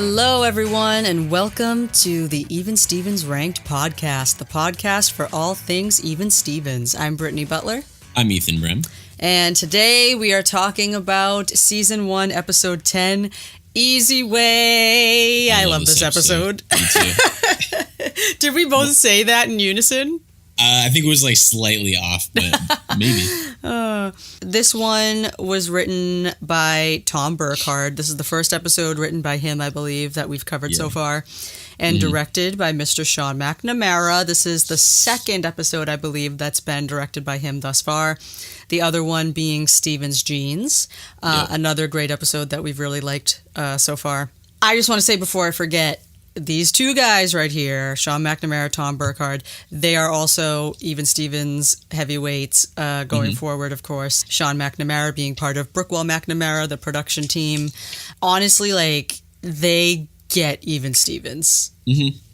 Hello, everyone, and welcome to the Even Stevens Ranked podcast, the podcast for all things Even Stevens. I'm Brittany Butler. I'm Ethan Brem. And today we are talking about Season 1, Episode 10, Easy Way. I love this episode. Me too. Did we both say that in unison? I think it was like slightly off, but maybe. This one was written by Tom Burkhardt. This is the first episode written by him, I believe, that we've covered so far. And directed by Mr. Sean McNamara. This is the second episode, I believe, that's been directed by him thus far. The other one being Steven's Jeans. Another great episode that we've really liked so far. I just want to say before I forget, these two guys right here, Sean McNamara, Tom Burkhardt, they are also Even Stevens heavyweights going forward, of course. Sean McNamara being part of Brookwell McNamara, the production team. Honestly, like, they get Even Stevens.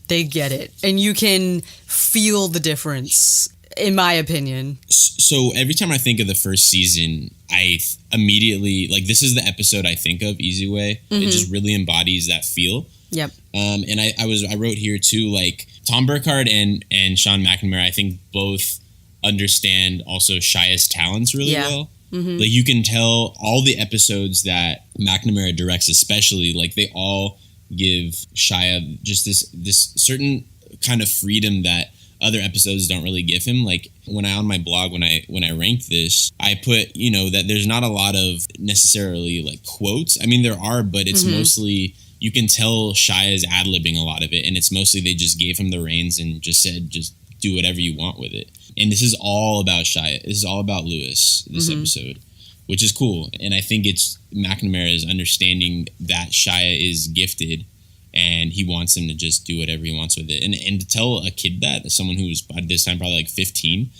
They get it. And you can feel the difference, in my opinion. So every time I think of the first season, I immediately, like, this is the episode I think of, Easy Way. It just really embodies that feel. Yep. And I wrote here too, like, Tom Burkhardt and Sean McNamara, I think both understand also Shia's talents really well. Like, you can tell all the episodes that McNamara directs, especially, like, they all give Shia just this certain kind of freedom that other episodes don't really give him. Like, when on my blog, when I ranked this, I put, that there's not a lot of necessarily like quotes. I mean, there are, but it's mostly, you can tell Shia is ad-libbing a lot of it, and it's mostly they just gave him the reins and just said, just do whatever you want with it. And this is all about Shia. This is all about Lewis, this episode, which is cool. And I think it's McNamara's understanding that Shia is gifted and he wants him to just do whatever he wants with it. And to tell a kid that, someone who was by this time probably like 15.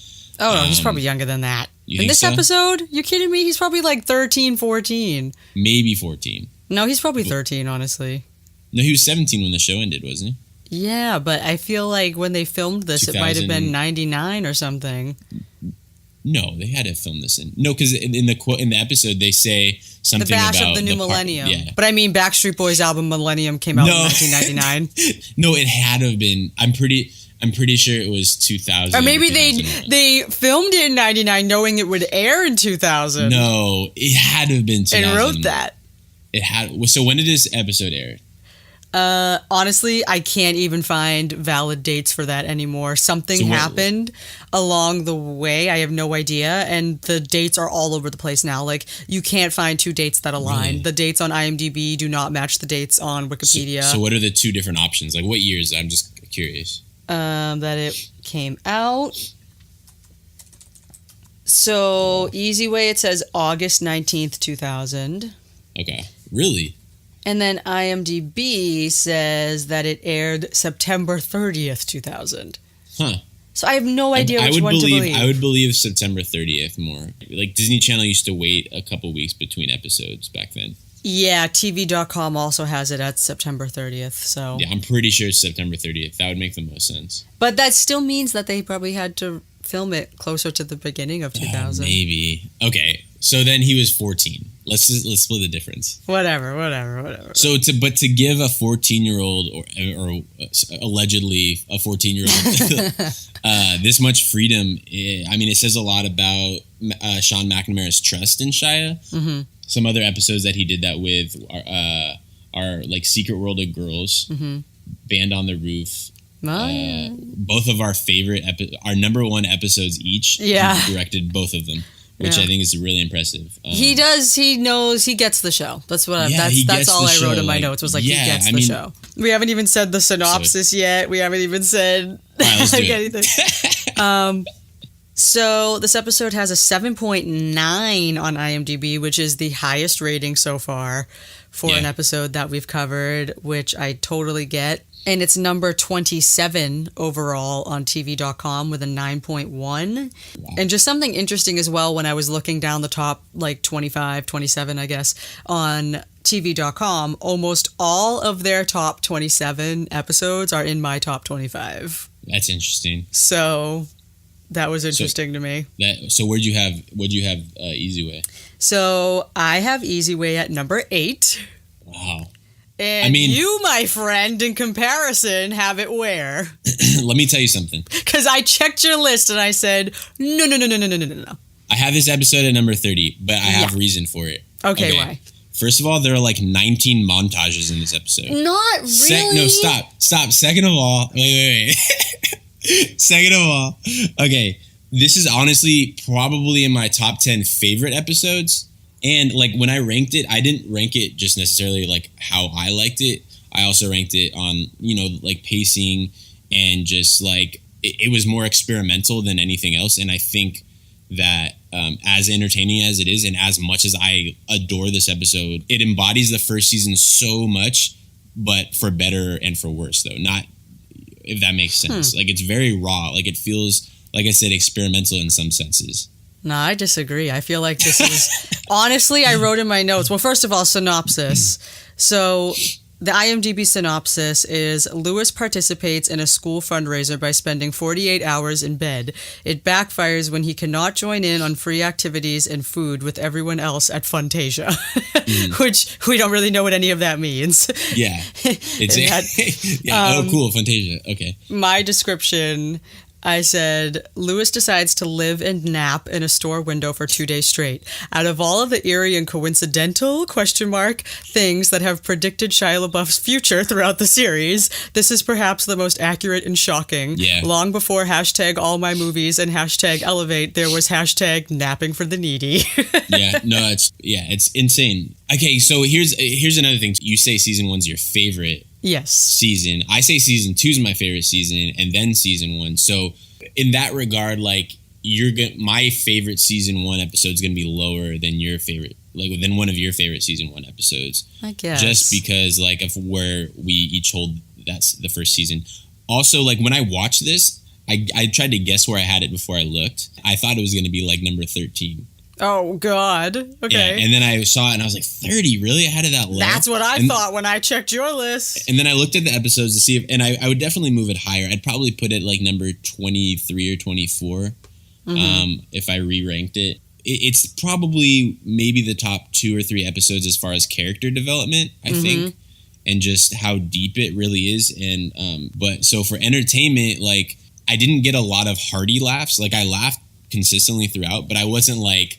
Oh, no, he's probably younger than that. In this episode? You kidding me? He's probably like 13, 14. Maybe 14. No, he's probably 13, honestly. No, he was 17 when the show ended, wasn't he? Yeah, but I feel like when they filmed this, it might have been 99 or something. No, they had to film this in. No, because in the episode they say something about the bash of the new millennium. But I mean, Backstreet Boys' album Millennium came out in 1999. No, it had to have been. I'm pretty sure it was 2000. Or maybe they filmed it in 99 knowing it would air in 2000. No, it had to have been 2000. And wrote that. It had. So when did this episode air? Honestly, I can't even find valid dates for that anymore. Something happened along the way. I have no idea. And the dates are all over the place now. Like, you can't find two dates that align. Really? The dates on IMDb do not match the dates on Wikipedia. So what are the two different options? Like, what years? I'm just curious. That it came out. So, Easy Way, it says August 19th, 2000. Okay. Really? And then IMDb says that it aired September 30th, 2000. Huh. So I have no idea which one to believe. I would believe September 30th more. Like, Disney Channel used to wait a couple weeks between episodes back then. Yeah, TV.com also has it at September 30th, so... Yeah, I'm pretty sure it's September 30th. That would make the most sense. But that still means that they probably had to film it closer to the beginning of 2000. Maybe. Okay, so then he was 14. Let's split the difference. Whatever. So to give a 14-year-old or allegedly a 14-year-old this much freedom, I mean, it says a lot about Sean McNamara's trust in Shia. Some other episodes that he did that with are like Secret World of Girls, Band on the Roof. Both of our favorite, our number one episodes each. Yeah, he directed both of them, which I think is really impressive. He does. He knows. He gets the show. That's what. That's all I wrote in my notes. Was like, he gets the show. We haven't even said the synopsis yet. We haven't even said anything. So this episode has a 7.9 on IMDb, which is the highest rating so far for an episode that we've covered, which I totally get. And it's number 27 overall on TV.com with a 9.1. Wow. And just something interesting as well, when I was looking down the top, like 25, 27, I guess, on TV.com, almost all of their top 27 episodes are in my top 25. That's interesting. So that was interesting to me. So what'd you have Easy Way? So I have Easy Way at number 8. Wow. And you, my friend, in comparison, have it where? Let me tell you something. Because I checked your list and I said, no. I have this episode at number 30, but I have reason for it. Okay, why? First of all, there are like 19 montages in this episode. Not really. No, stop. Second of all, wait. Second of all, okay, this is honestly probably in my top 10 favorite episodes. And like when I ranked it, I didn't rank it just necessarily like how I liked it. I also ranked it on, like pacing and just like it was more experimental than anything else. And I think that as entertaining as it is and as much as I adore this episode, it embodies the first season so much, but for better and for worse though. Not if that makes sense. Like it's very raw. Like it feels, like I said, experimental in some senses. No, I disagree. I feel like this is... Honestly, I wrote in my notes... Well, first of all, synopsis. So, the IMDb synopsis is, Lewis participates in a school fundraiser by spending 48 hours in bed. It backfires when he cannot join in on free activities and food with everyone else at Funtasia. Which, we don't really know what any of that means. Yeah. Oh, cool, Funtasia. Okay. My description... I said, Lewis decides to live and nap in a store window for 2 days straight. Out of all of the eerie and coincidental, things that have predicted Shia LaBeouf's future throughout the series, this is perhaps the most accurate and shocking. Yeah. Long before hashtag all my movies and hashtag elevate, there was hashtag napping for the needy. It's insane. Okay, so here's another thing. You say season 1's your favorite. Yes. Season. I say season 2 is my favorite season, and then season 1. So in that regard, like my favorite season 1 episode is gonna be lower than your favorite, like than one of your favorite season 1 episodes. I guess. Just because like of where we each hold that's the first season. Also, like when I watched this, I tried to guess where I had it before I looked. I thought it was gonna be like number 13. Oh, God. Okay. Yeah, and then I saw it and I was like, 30? Really? I had it that low? That's what I thought when I checked your list. And then I looked at the episodes to see if, and I would definitely move it higher. I'd probably put it like number 23 or 24 if I re-ranked it. It's probably maybe the top 2 or 3 episodes as far as character development, I think, and just how deep it really is. And but so for entertainment, like I didn't get a lot of hearty laughs. Like I laughed consistently throughout, but I wasn't like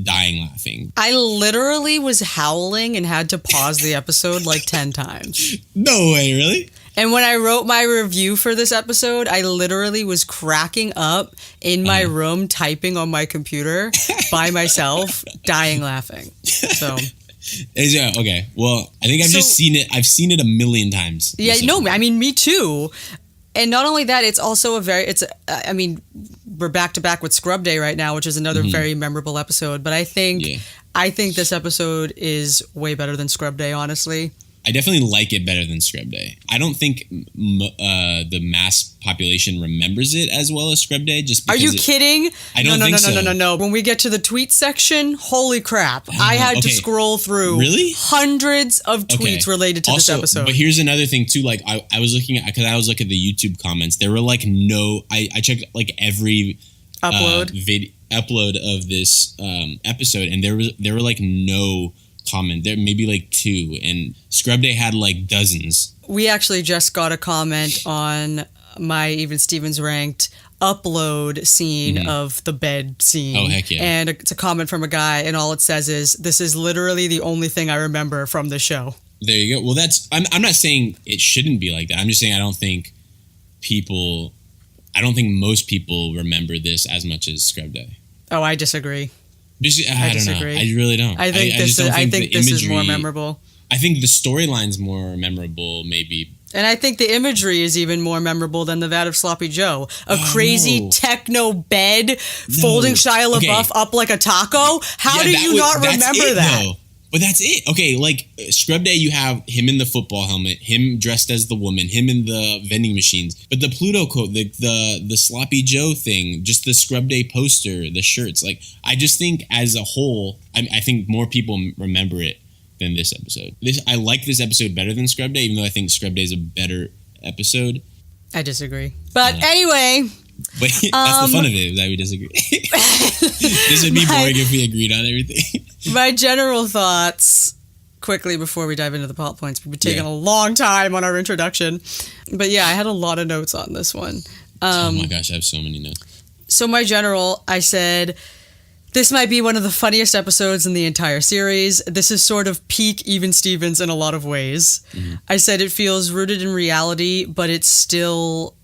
dying laughing. I literally was howling and had to pause the episode like 10 times. No way, really? And when I wrote my review for this episode, I literally was cracking up in my room, typing on my computer by myself, dying laughing. So... Yeah, okay. Well, I think I've just seen it. I've seen it a million times. Yeah, no, I mean, me too. And not only that, it's also we're back to back with Scrub Day right now, which is another very memorable episode. But I think this episode is way better than Scrub Day, honestly. I definitely like it better than Scrub Day. I don't think the mass population remembers it as well as Scrub Day. Just because are you kidding? I don't think so. No. When we get to the tweet section, holy crap! I had to scroll through hundreds of tweets related to this episode. But here's another thing too. Like I was looking at, because I was looking at the YouTube comments. There were like I checked like every upload of this episode, and there were like no comment. There maybe like 2, and Scrub Day had like dozens. We actually just got a comment on my Even Stevens ranked upload scene of the bed scene. Oh, heck yeah. And it's a comment from a guy, and all it says is, this is literally the only thing I remember from the show. There you go. Well, I'm not saying it shouldn't be like that. I'm just saying I don't think most people remember this as much as Scrub Day. Oh, I disagree. I don't know. I really don't. I think this is more memorable. I think the storyline's more memorable, maybe. And I think the imagery is even more memorable than the Vat of Sloppy Joe. Crazy techno bed folding Shia LaBeouf up like a taco. How do you not remember that? Though. But that's it. Okay, like Scrub Day, you have him in the football helmet, him dressed as the woman, him in the vending machines. But the Pluto coat, the Sloppy Joe thing, just the Scrub Day poster, the shirts. Like, I just think as a whole, I think more people remember it than this episode. I like this episode better than Scrub Day, even though I think Scrub Day is a better episode. I disagree. But anyway... But that's the fun of it, is that we disagree. This would be boring if we agreed on everything. My general thoughts, quickly before we dive into the plot points. We've been taking a long time on our introduction. But yeah, I had a lot of notes on this one. Oh my gosh, I have so many notes. So my general, I said, this might be one of the funniest episodes in the entire series. This is sort of peak Even Stevens in a lot of ways. Mm-hmm. I said it feels rooted in reality, but it's still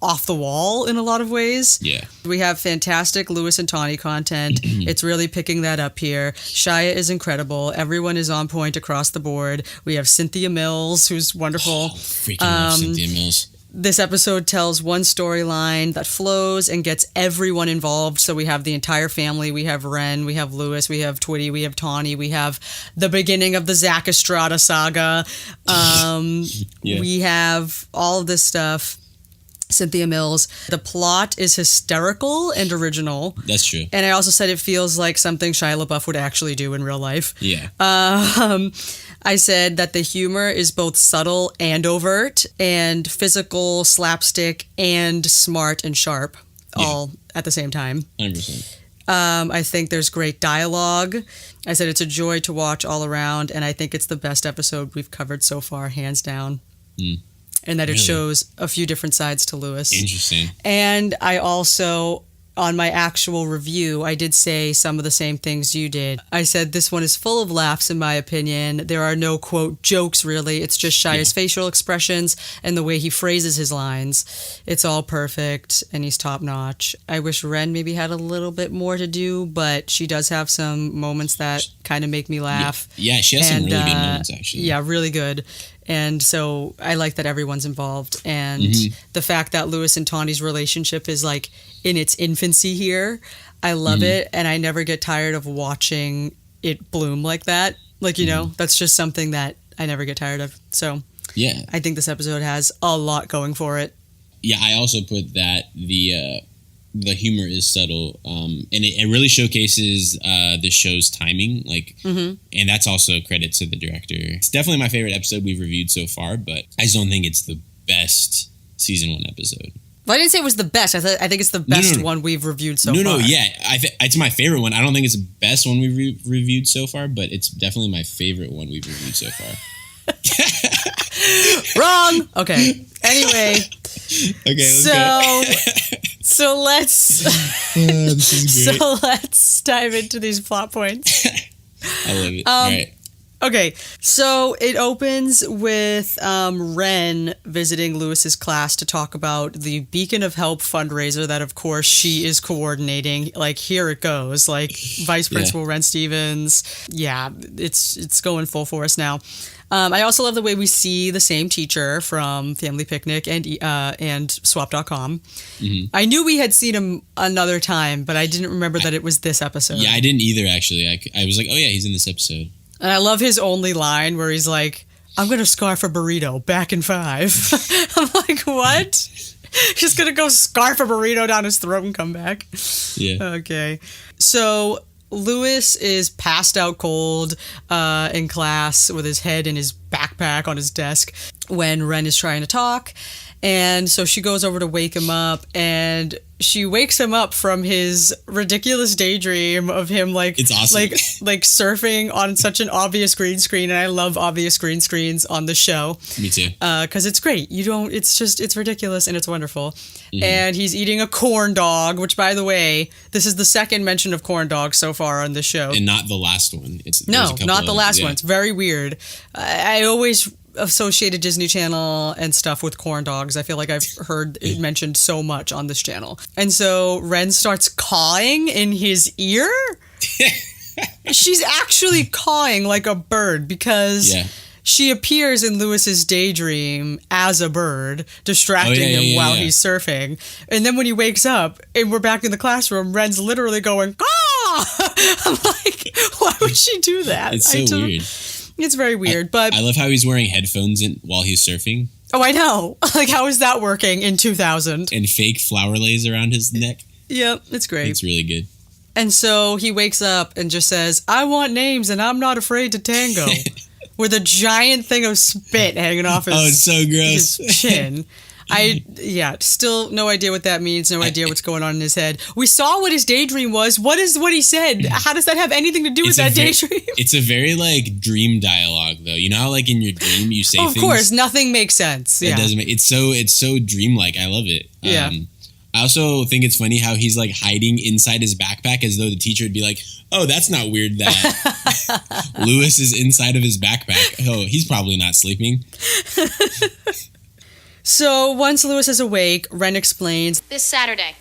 off the wall in a lot of ways. Yeah. We have fantastic Lewis and Tawny content. It's really picking that up here. Shia is incredible. Everyone is on point across the board. We have Cynthia Mills, who's wonderful. Oh, freaking love Cynthia Mills. This episode tells one storyline that flows and gets everyone involved. So we have the entire family. We have Ren, we have Lewis, we have Twitty, we have Tawny, we have the beginning of the Zach Estrada saga. We have all of this stuff. Cynthia Mills. The plot is hysterical and original. That's true. And I also said it feels like something Shia LaBeouf would actually do in real life. Yeah. I said that the humor is both subtle and overt, and physical, slapstick, and smart and sharp, all at the same time. 100%. I think there's great dialogue. I said it's a joy to watch all around, and I think it's the best episode we've covered so far, hands down. And that it shows a few different sides to Lewis. Interesting. And I also, on my actual review, I did say some of the same things you did. I said this one is full of laughs, in my opinion. There are no, quote, jokes, really. It's just Shia's facial expressions and the way he phrases his lines. It's all perfect, and he's top-notch. I wish Ren maybe had a little bit more to do, but she does have some moments that kind of make me laugh. Yeah, she has some really good moments, actually. Yeah, really good. And so I like that everyone's involved. And the fact that Lewis and Tawny's relationship is like in its infancy here, I love it. And I never get tired of watching it bloom like that. Like, you know, that's just something that I never get tired of. So yeah, I think this episode has a lot going for it. Yeah, I also put that the humor is subtle, and it really showcases the show's timing, like, and that's also credit to the director. It's definitely my favorite episode we've reviewed so far, but I just don't think it's the best season 1 episode. Well, I didn't say it was the best. I think it's the best one we've reviewed so far. It's my favorite one. I don't think it's the best one we've reviewed so far, but it's definitely my favorite one we've reviewed so far. Wrong. Okay. Anyway. Okay. So let's. This is great. So let's dive into these plot points. I love it. All right. Okay, so it opens with Ren visiting Lewis's class to talk about the Beacon of Help fundraiser that, of course, she is coordinating. Like, here it goes. Like, Vice Principal Ren Stevens. Yeah, it's going full force now. I also love the way we see the same teacher from Family Picnic and Swap.com. I knew we had seen him another time, but I didn't remember that it was this episode. Yeah, I didn't either, actually. I was like, oh yeah, he's in this episode. And I love his only line where he's like, I'm going to scarf a burrito back in 5. I'm like, what? He's going to go scarf a burrito down his throat and come back. Yeah. Okay. So Lewis is passed out cold in class with his head in his backpack on his desk when Ren is trying to talk. And so she goes over to wake him up, and she wakes him up from his ridiculous daydream of him like, it's awesome. like surfing on such an obvious green screen. And I love obvious green screens on the show. Me too. Because it's great. It's ridiculous and it's wonderful. And he's eating a corn dog, which, by the way, this is the second mention of corn dogs so far on the show. And not the last one. No, not the last one. It's very weird. I always associated Disney Channel and stuff with corn dogs. I feel like I've heard it mentioned so much on this channel. And so Ren starts cawing in his ear. She's actually cawing like a bird because she appears in Lewis's daydream as a bird, distracting him while he's surfing. And then when he wakes up and we're back in the classroom, Ren's literally going, "Ah!" I'm like, why would she do that? It's so weird. It's very weird, but I love how he's wearing headphones while he's surfing. Oh, I know. Like, how is that working in 2000? And fake flower lays around his neck. Yep, it's great. It's really good. And so he wakes up and just says, "I want names and I'm not afraid to tango," with a giant thing of spit hanging off his, it's so gross. his chin. Still no idea what that means. No idea what's going on in his head. We saw what his daydream was. What is what he said? How does that have anything to do with that daydream? It's a very like dream dialogue, though. You know how like in your dream you say things? Of course, nothing makes sense. It doesn't make it's so dreamlike. I love it. Yeah. I also think it's funny how he's like hiding inside his backpack as though the teacher would be like, "Oh, that's not weird that Lewis is inside of his backpack. Oh, he's probably not sleeping." So once Lewis is awake, Ren explains, "This Saturday,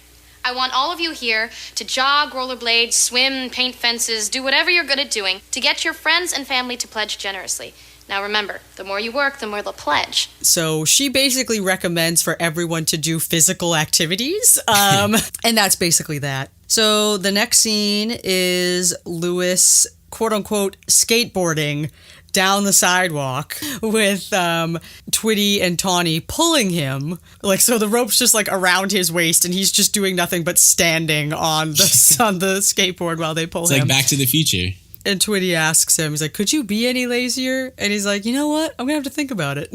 I want all of you here to jog, rollerblade, swim, paint fences, do whatever you're good at doing to get your friends and family to pledge generously. Now remember, the more you work, the more they'll pledge." So she basically recommends for everyone to do physical activities. And that's basically that. So the next scene is Lewis, quote unquote, skateboarding down the sidewalk with Twitty and Tawny pulling him. Like, so the rope's just like around his waist and he's just doing nothing but standing on the skateboard while they pull him. It's like Back to the Future. And Twitty asks him, he's like, "Could you be any lazier?" And he's like, "You know what? I'm going to have to think about it."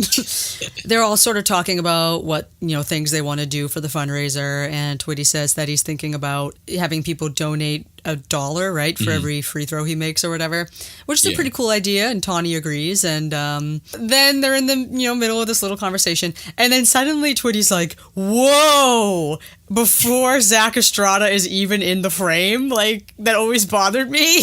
They're all sort of talking about what, things they want to do for the fundraiser. And Twitty says that he's thinking about having people donate $1, right, for every free throw he makes or whatever, which is a pretty cool idea. And Tawny agrees. And then they're in the, middle of this little conversation. And then suddenly Twitty's like, "Whoa!" Before Zach Estrada is even in the frame. Like, that always bothered me.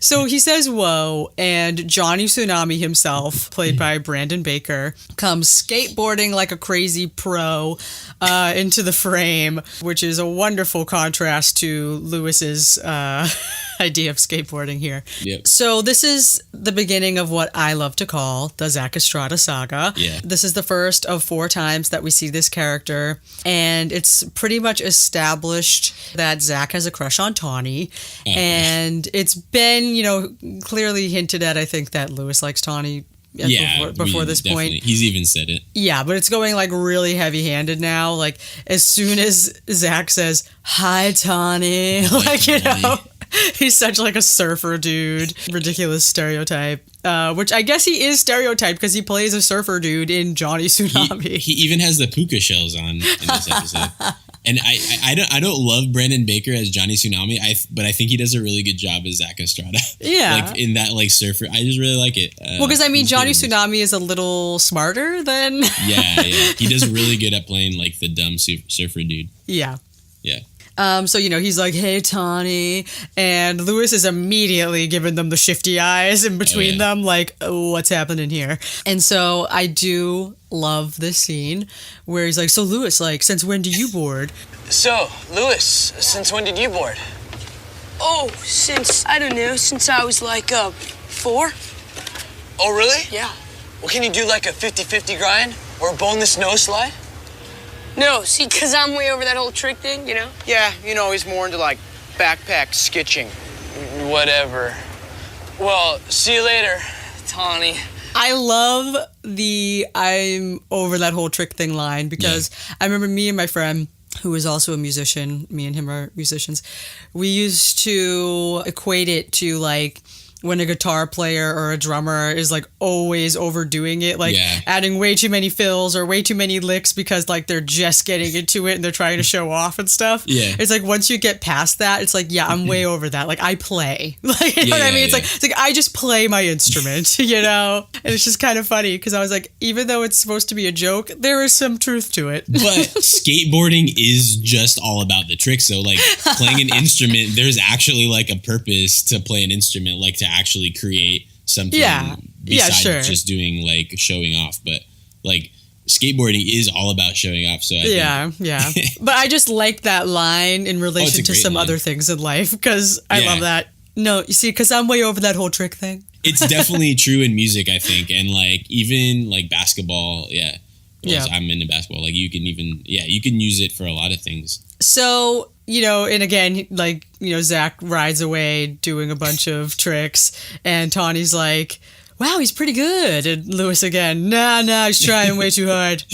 So he says, "Whoa," and Johnny Tsunami himself, played by Brandon Baker, comes skateboarding like a crazy pro into the frame, which is a wonderful contrast to Lewis's idea of skateboarding here. Yep. So this is the beginning of what I love to call the Zach Estrada saga. Yeah. This is the first of 4 times that we see this character, and it's pretty much established that Zach has a crush on Tawny, and it's been, clearly hinted at, I think, that Lewis likes Tawny. Before this point. He's even said it. Yeah, but it's going like really heavy-handed now. Like, as soon as Zach says, "Hi, Tawny," he's such like a surfer dude. Ridiculous stereotype. Which I guess he is stereotyped because he plays a surfer dude in Johnny Tsunami. He even has the puka shells on in this episode. And I don't love Brandon Baker as Johnny Tsunami, but I think he does a really good job as Zach Estrada. Yeah. Like in that like surfer, I just really like it. Well, because Johnny Tsunami is a little smarter than... Yeah. He does really good at playing like the dumb surfer dude. Yeah. Yeah. So, he's like, "Hey, Tawny," and Lewis is immediately giving them the shifty eyes in between them, like, "Oh, what's happening here?" And so I do love this scene where he's like, "So, Lewis, like, since when do you board?" "So, Lewis, since when did you board?" "Oh, since I was like, 4. "Oh, really?" "Yeah." "Well, can you do like a 50-50 grind or a boneless nose slide?" "No, see, because I'm way over that whole trick thing, "Yeah, he's more into like backpack sketching." "Whatever. Well, see you later, Tawny." I love the "I'm over that whole trick thing" line because I remember me and my friend, who is also a musician, me and him are musicians, we used to equate it to like when a guitar player or a drummer is like always overdoing it, like adding way too many fills or way too many licks because like they're just getting into it and they're trying to show off and stuff. Yeah. It's like once you get past that, it's like, I'm way over that. Like I play. Like, you know what I mean? It's like I just play my instrument, And it's just kind of funny because I was like, even though it's supposed to be a joke, there is some truth to it. But skateboarding is just all about the tricks. So like playing an instrument, there's actually like a purpose to play an instrument, like to actually create something besides just doing like showing off. But like skateboarding is all about showing off. So I think But I just like that line in relation to some other things in life because I love that. No, you see, because I'm way over that whole trick thing. It's definitely true in music, I think, and like even like basketball. I'm into basketball. Like you can even you can use it for a lot of things. So, and again, like, Zach rides away doing a bunch of tricks and Tawny's like, "Wow, he's pretty good." And Lewis again, nah, he's trying way too hard.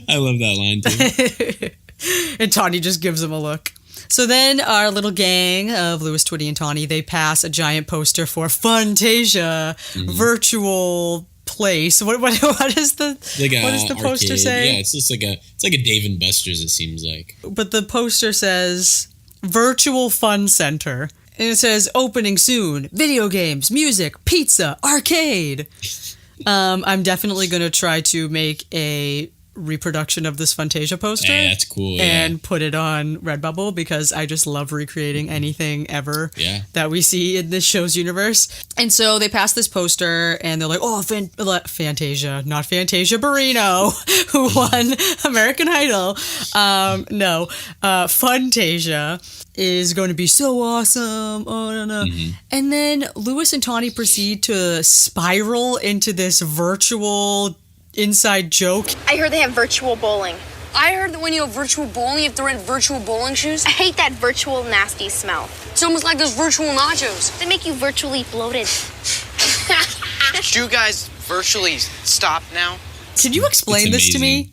I love that line too. And Tawny just gives him a look. So then our little gang of Lewis, Twitty, and Tawny, they pass a giant poster for Funtasia, virtual place. What is the what does the poster arcade. say? Yeah, it's just like a Dave and Buster's, it seems like. But the poster says Virtual Fun Center. And it says opening soon, video games, music, pizza, arcade. I'm definitely going to try to make a reproduction of this Fantasia poster. Hey, that's cool. And put it on Redbubble because I just love recreating anything ever that we see in this show's universe. And so they pass this poster and they're like, oh, Fantasia, not Fantasia Barrino, who won American Idol. No, Funtasia is going to be so awesome. Oh, no. And then Lewis and Tawny proceed to spiral into this virtual inside joke. I heard they have virtual bowling. I heard that when you have virtual bowling, you have to rent virtual bowling shoes. I hate that virtual nasty smell. It's almost like those virtual nachos. They make you virtually bloated. Do you guys virtually stop now? Can you explain this to me?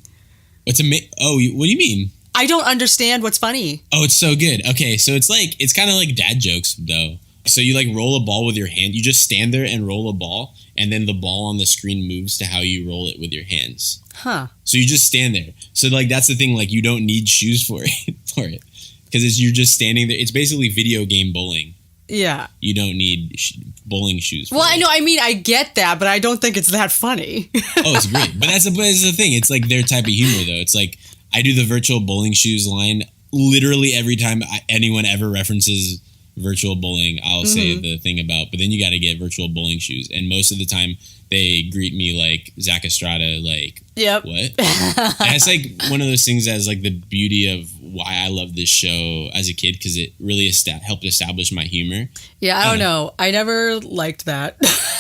What do you mean? I don't understand what's funny. Oh, it's so good. Okay, so it's kind of like dad jokes, though. So you like roll a ball with your hand. You just stand there and roll a ball, and then the ball on the screen moves to how you roll it with your hands. Huh. So you just stand there. So like that's the thing. Like you don't need shoes for it because you're just standing there. It's basically video game bowling. Yeah. You don't need bowling shoes. Well, I know. I mean, I get that, but I don't think it's that funny. Oh, it's great. But that's the thing. It's like their type of humor, though. It's like I do the virtual bowling shoes line literally every time anyone ever references virtual bowling. I'll say the thing about, but then you got to get virtual bowling shoes. And most of the time they greet me like Zach Estrada, like, yep. What? And it's like one of those things that's like the beauty of why I love this show as a kid, because it really helped establish my humor. Yeah, I don't know. I never liked that.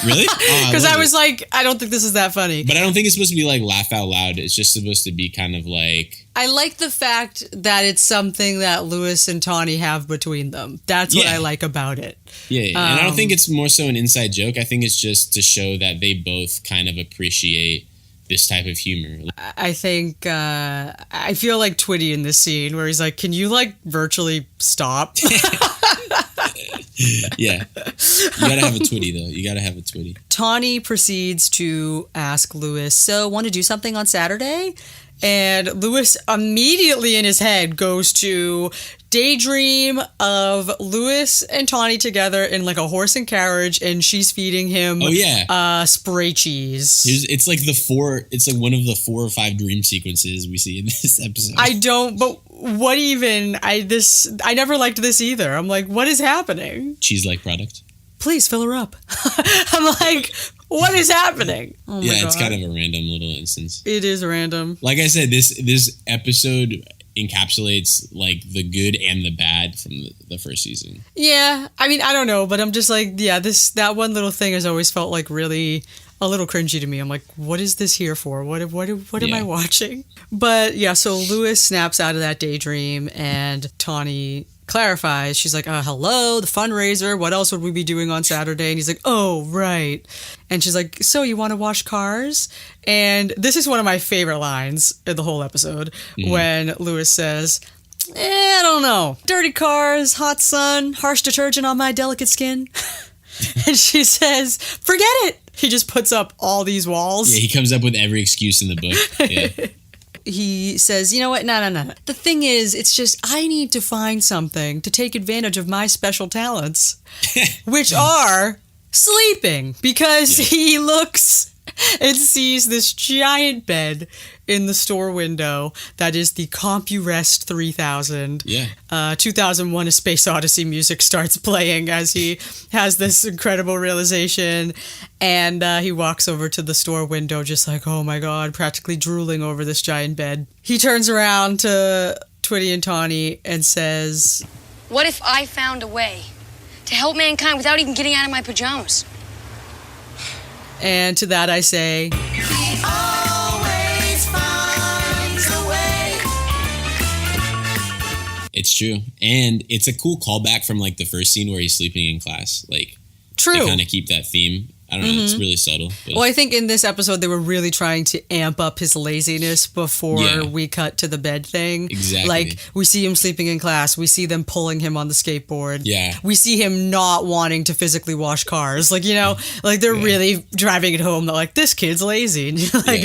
Really? Because I was like, I don't think this is that funny. But I don't think it's supposed to be like laugh out loud. It's just supposed to be kind of like... I like the fact that it's something that Lewis and Tawny have between them. That's what I like about it. Yeah. And I don't think it's more so an inside joke. I think it's just to show that they both kind of appreciate this type of humor. I think I feel like Twitty in this scene where he's like, can you like virtually stop? Yeah. You gotta have a Twitty though. You gotta have a Twitty. Tawny proceeds to ask Lewis, so want to do something on Saturday? And Lewis immediately in his head goes to daydream of Lewis and Tawny together in like a horse and carriage, and she's feeding him spray cheese. It's like one of the 4 or 5 dream sequences we see in this episode. But what even? I never liked this either. I'm like, what is happening? Cheese-like product. Please fill her up. I'm like, what is happening? Oh my God. It's kind of a random little instance. It is random. Like I said, this episode encapsulates like the good and the bad from the first season. Yeah, I mean, I don't know, but I'm just like, that one little thing has always felt like really a little cringy to me. I'm like, what is this here for? What am I watching? But yeah, so Lewis snaps out of that daydream, and Tawny clarifies. She's like, hello, the fundraiser. What else would we be doing on Saturday? And he's like, oh, right. And she's like, so you want to wash cars? And this is one of my favorite lines in the whole episode when Lewis says, I don't know. Dirty cars, hot sun, harsh detergent on my delicate skin. And she says, forget it. He just puts up all these walls. Yeah, he comes up with every excuse in the book. Yeah. He says, you know what? No. The thing is, it's just I need to find something to take advantage of my special talents, which are sleeping, because he looks and sees this giant bed in the store window that is the CompuRest 3000. Yeah. 2001: A Space Odyssey music starts playing as he has this incredible realization, and he walks over to the store window just like, oh my God, practically drooling over this giant bed. He turns around to Twitty and Tawny and says, what if I found a way to help mankind without even getting out of my pajamas? And to that I say, it's true. And it's a cool callback from like the first scene where he's sleeping in class. Like, true. They kind of keep that theme. I don't know. It's really subtle. Well, I think in this episode, they were really trying to amp up his laziness before we cut to the bed thing. Exactly. Like, we see him sleeping in class. We see them pulling him on the skateboard. Yeah. We see him not wanting to physically wash cars. Like, you know, like they're really driving it home that, like, this kid's lazy.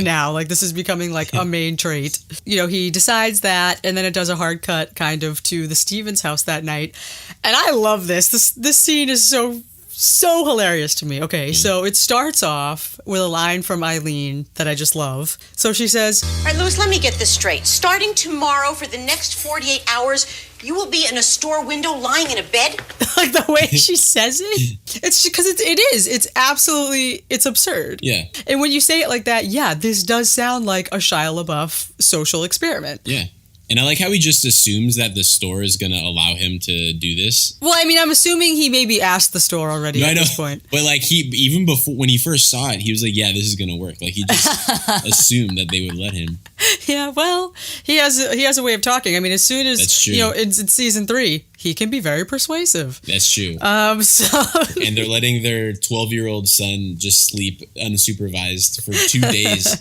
Now, like, this is becoming, like, a main trait. You know, he decides that, and then it does a hard cut kind of to the Stevens house that night. And I love this. This scene is so hilarious to me. Okay, so it starts off with a line from Eileen that I just love. So she says, All right, Louis, let me get this straight. Starting tomorrow for the next 48 hours, you will be in a store window lying in a bed? like the way she says it, it's because it's absolutely, it's absurd. Yeah. And when you say it like that, yeah, this does sound like a Shia LaBeouf social experiment. Yeah. And I like how he just assumes that the store is going to allow him to do this. Well, I mean, I'm assuming he maybe asked the store already at this point. But like even before, when he first saw it, he was like, yeah, this is going to work. Like he just assumed that they would let him. Yeah, well, he has a way of talking. I mean, as soon as, That's true. you know, in season 3, he can be very persuasive. That's true. So And they're letting their 12-year-old son just sleep unsupervised for 2 days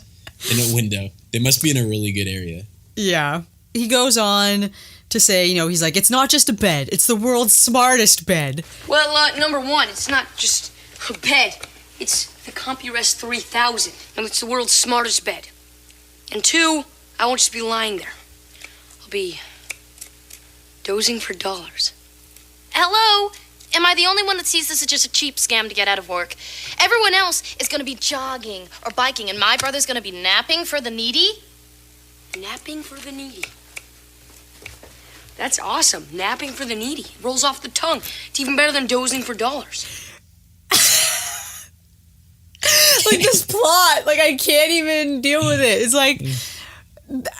in a window. They must be in a really good area. Yeah. He goes on to say, you know, he's like, it's not just a bed. It's the world's smartest bed. Well, number one, it's not just a bed. It's the CompuRest 3000, and it's the world's smartest bed. And 2, I won't just be lying there. I'll be dozing for dollars. Hello? Am I the only one that sees this as just a cheap scam to get out of work? Everyone else is going to be jogging or biking, and my brother's going to be napping for the needy? Napping for the needy. That's awesome. Napping for the needy. It rolls off the tongue. It's even better than dozing for dollars. Like this plot, like I can't even deal with it. It's like,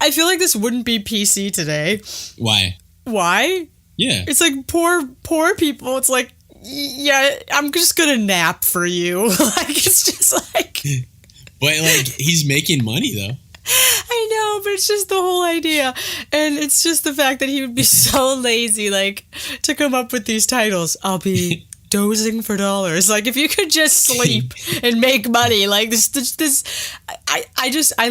I feel like this wouldn't be PC today. Why? Yeah. It's like poor people. It's like, yeah, I'm just gonna nap for you. Like it's just like. But like he's making money though. I know, but it's just the whole idea. And it's just the fact that he would be so lazy, like, to come up with these titles. I'll be dozing for dollars. Like, if you could just sleep and make money, like, I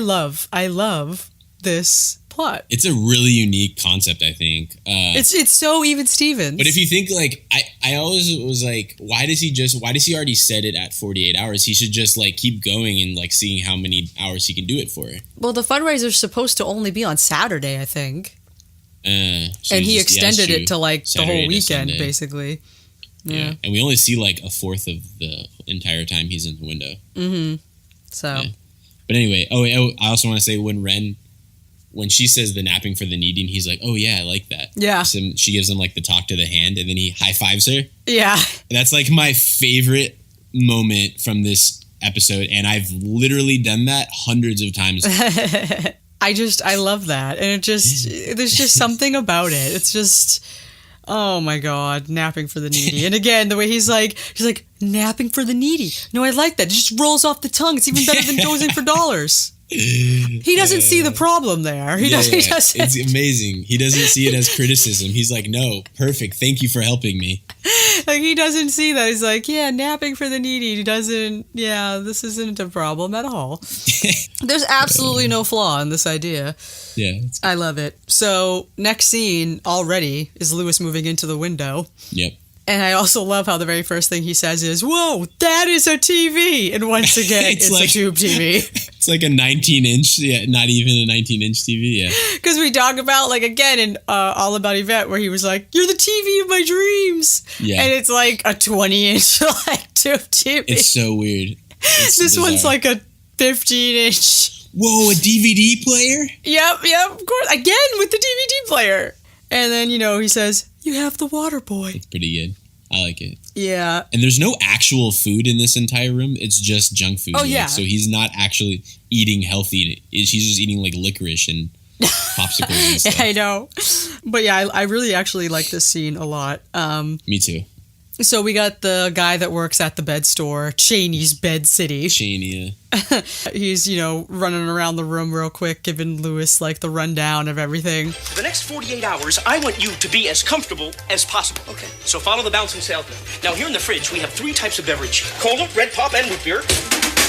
love this plot. It's a really unique concept, I think. It's so even Stevens. But if you think, like, I always was like, why does he already set it at 48 hours? He should just, like, keep going and, like, seeing how many hours he can do it for. Well, the fundraiser's supposed to only be on Saturday, I think. So and he extended it to, like, Saturday the whole weekend, basically. Yeah. And we only see, like, a fourth of the entire time he's in the window. Mm-hmm. So. Yeah. But anyway, I also want to say when she says the napping for the needy, and he's like, oh yeah, I like that. Yeah. So she gives him like the talk to the hand, and then he high fives her. Yeah. That's like my favorite moment from this episode, and I've literally done that hundreds of times. I love that. And there's just something about it. It's just, oh my God, napping for the needy. And again, the way he's like, napping for the needy. No, I like that. It just rolls off the tongue. It's even better than dozing for dollars. He doesn't see the problem there. He doesn't. It's amazing. He doesn't see it as criticism. He's like, no, perfect. Thank you for helping me. Like, he doesn't see that. He's like, yeah, napping for the needy. He doesn't, this isn't a problem at all. There's absolutely no flaw in this idea. Yeah. I love it. So, next scene already is Louis moving into the window. Yep. And I also love how the very first thing he says is, whoa, that is a TV. And once again, it's like, a tube TV. It's like a 19-inch, not even a 19-inch TV, yeah. Because we talk about, like, again, in All About Yvette, where he was like, you're the TV of my dreams. Yeah. And it's like a 20-inch, like, tube TV. It's so weird. This bizarre. One's like a 15-inch. Whoa, a DVD player? Yep, of course. Again, with the DVD player. And then, he says, you have the water boy. It's pretty good. I like it. Yeah. And there's no actual food in this entire room. It's just junk food. Oh, yeah. So he's not actually eating healthy. He's just eating, like, licorice and popsicles and stuff. I know. But yeah, I really actually like this scene a lot. Me too. So we got the guy that works at the bed store, Cheney's Bed City. Cheney, He's, running around the room real quick, giving Lewis, the rundown of everything. For the next 48 hours, I want you to be as comfortable as possible. Okay. So follow the bouncing salesman. Now, here in the fridge, we have 3 types of beverage. Cola, red pop, and root beer.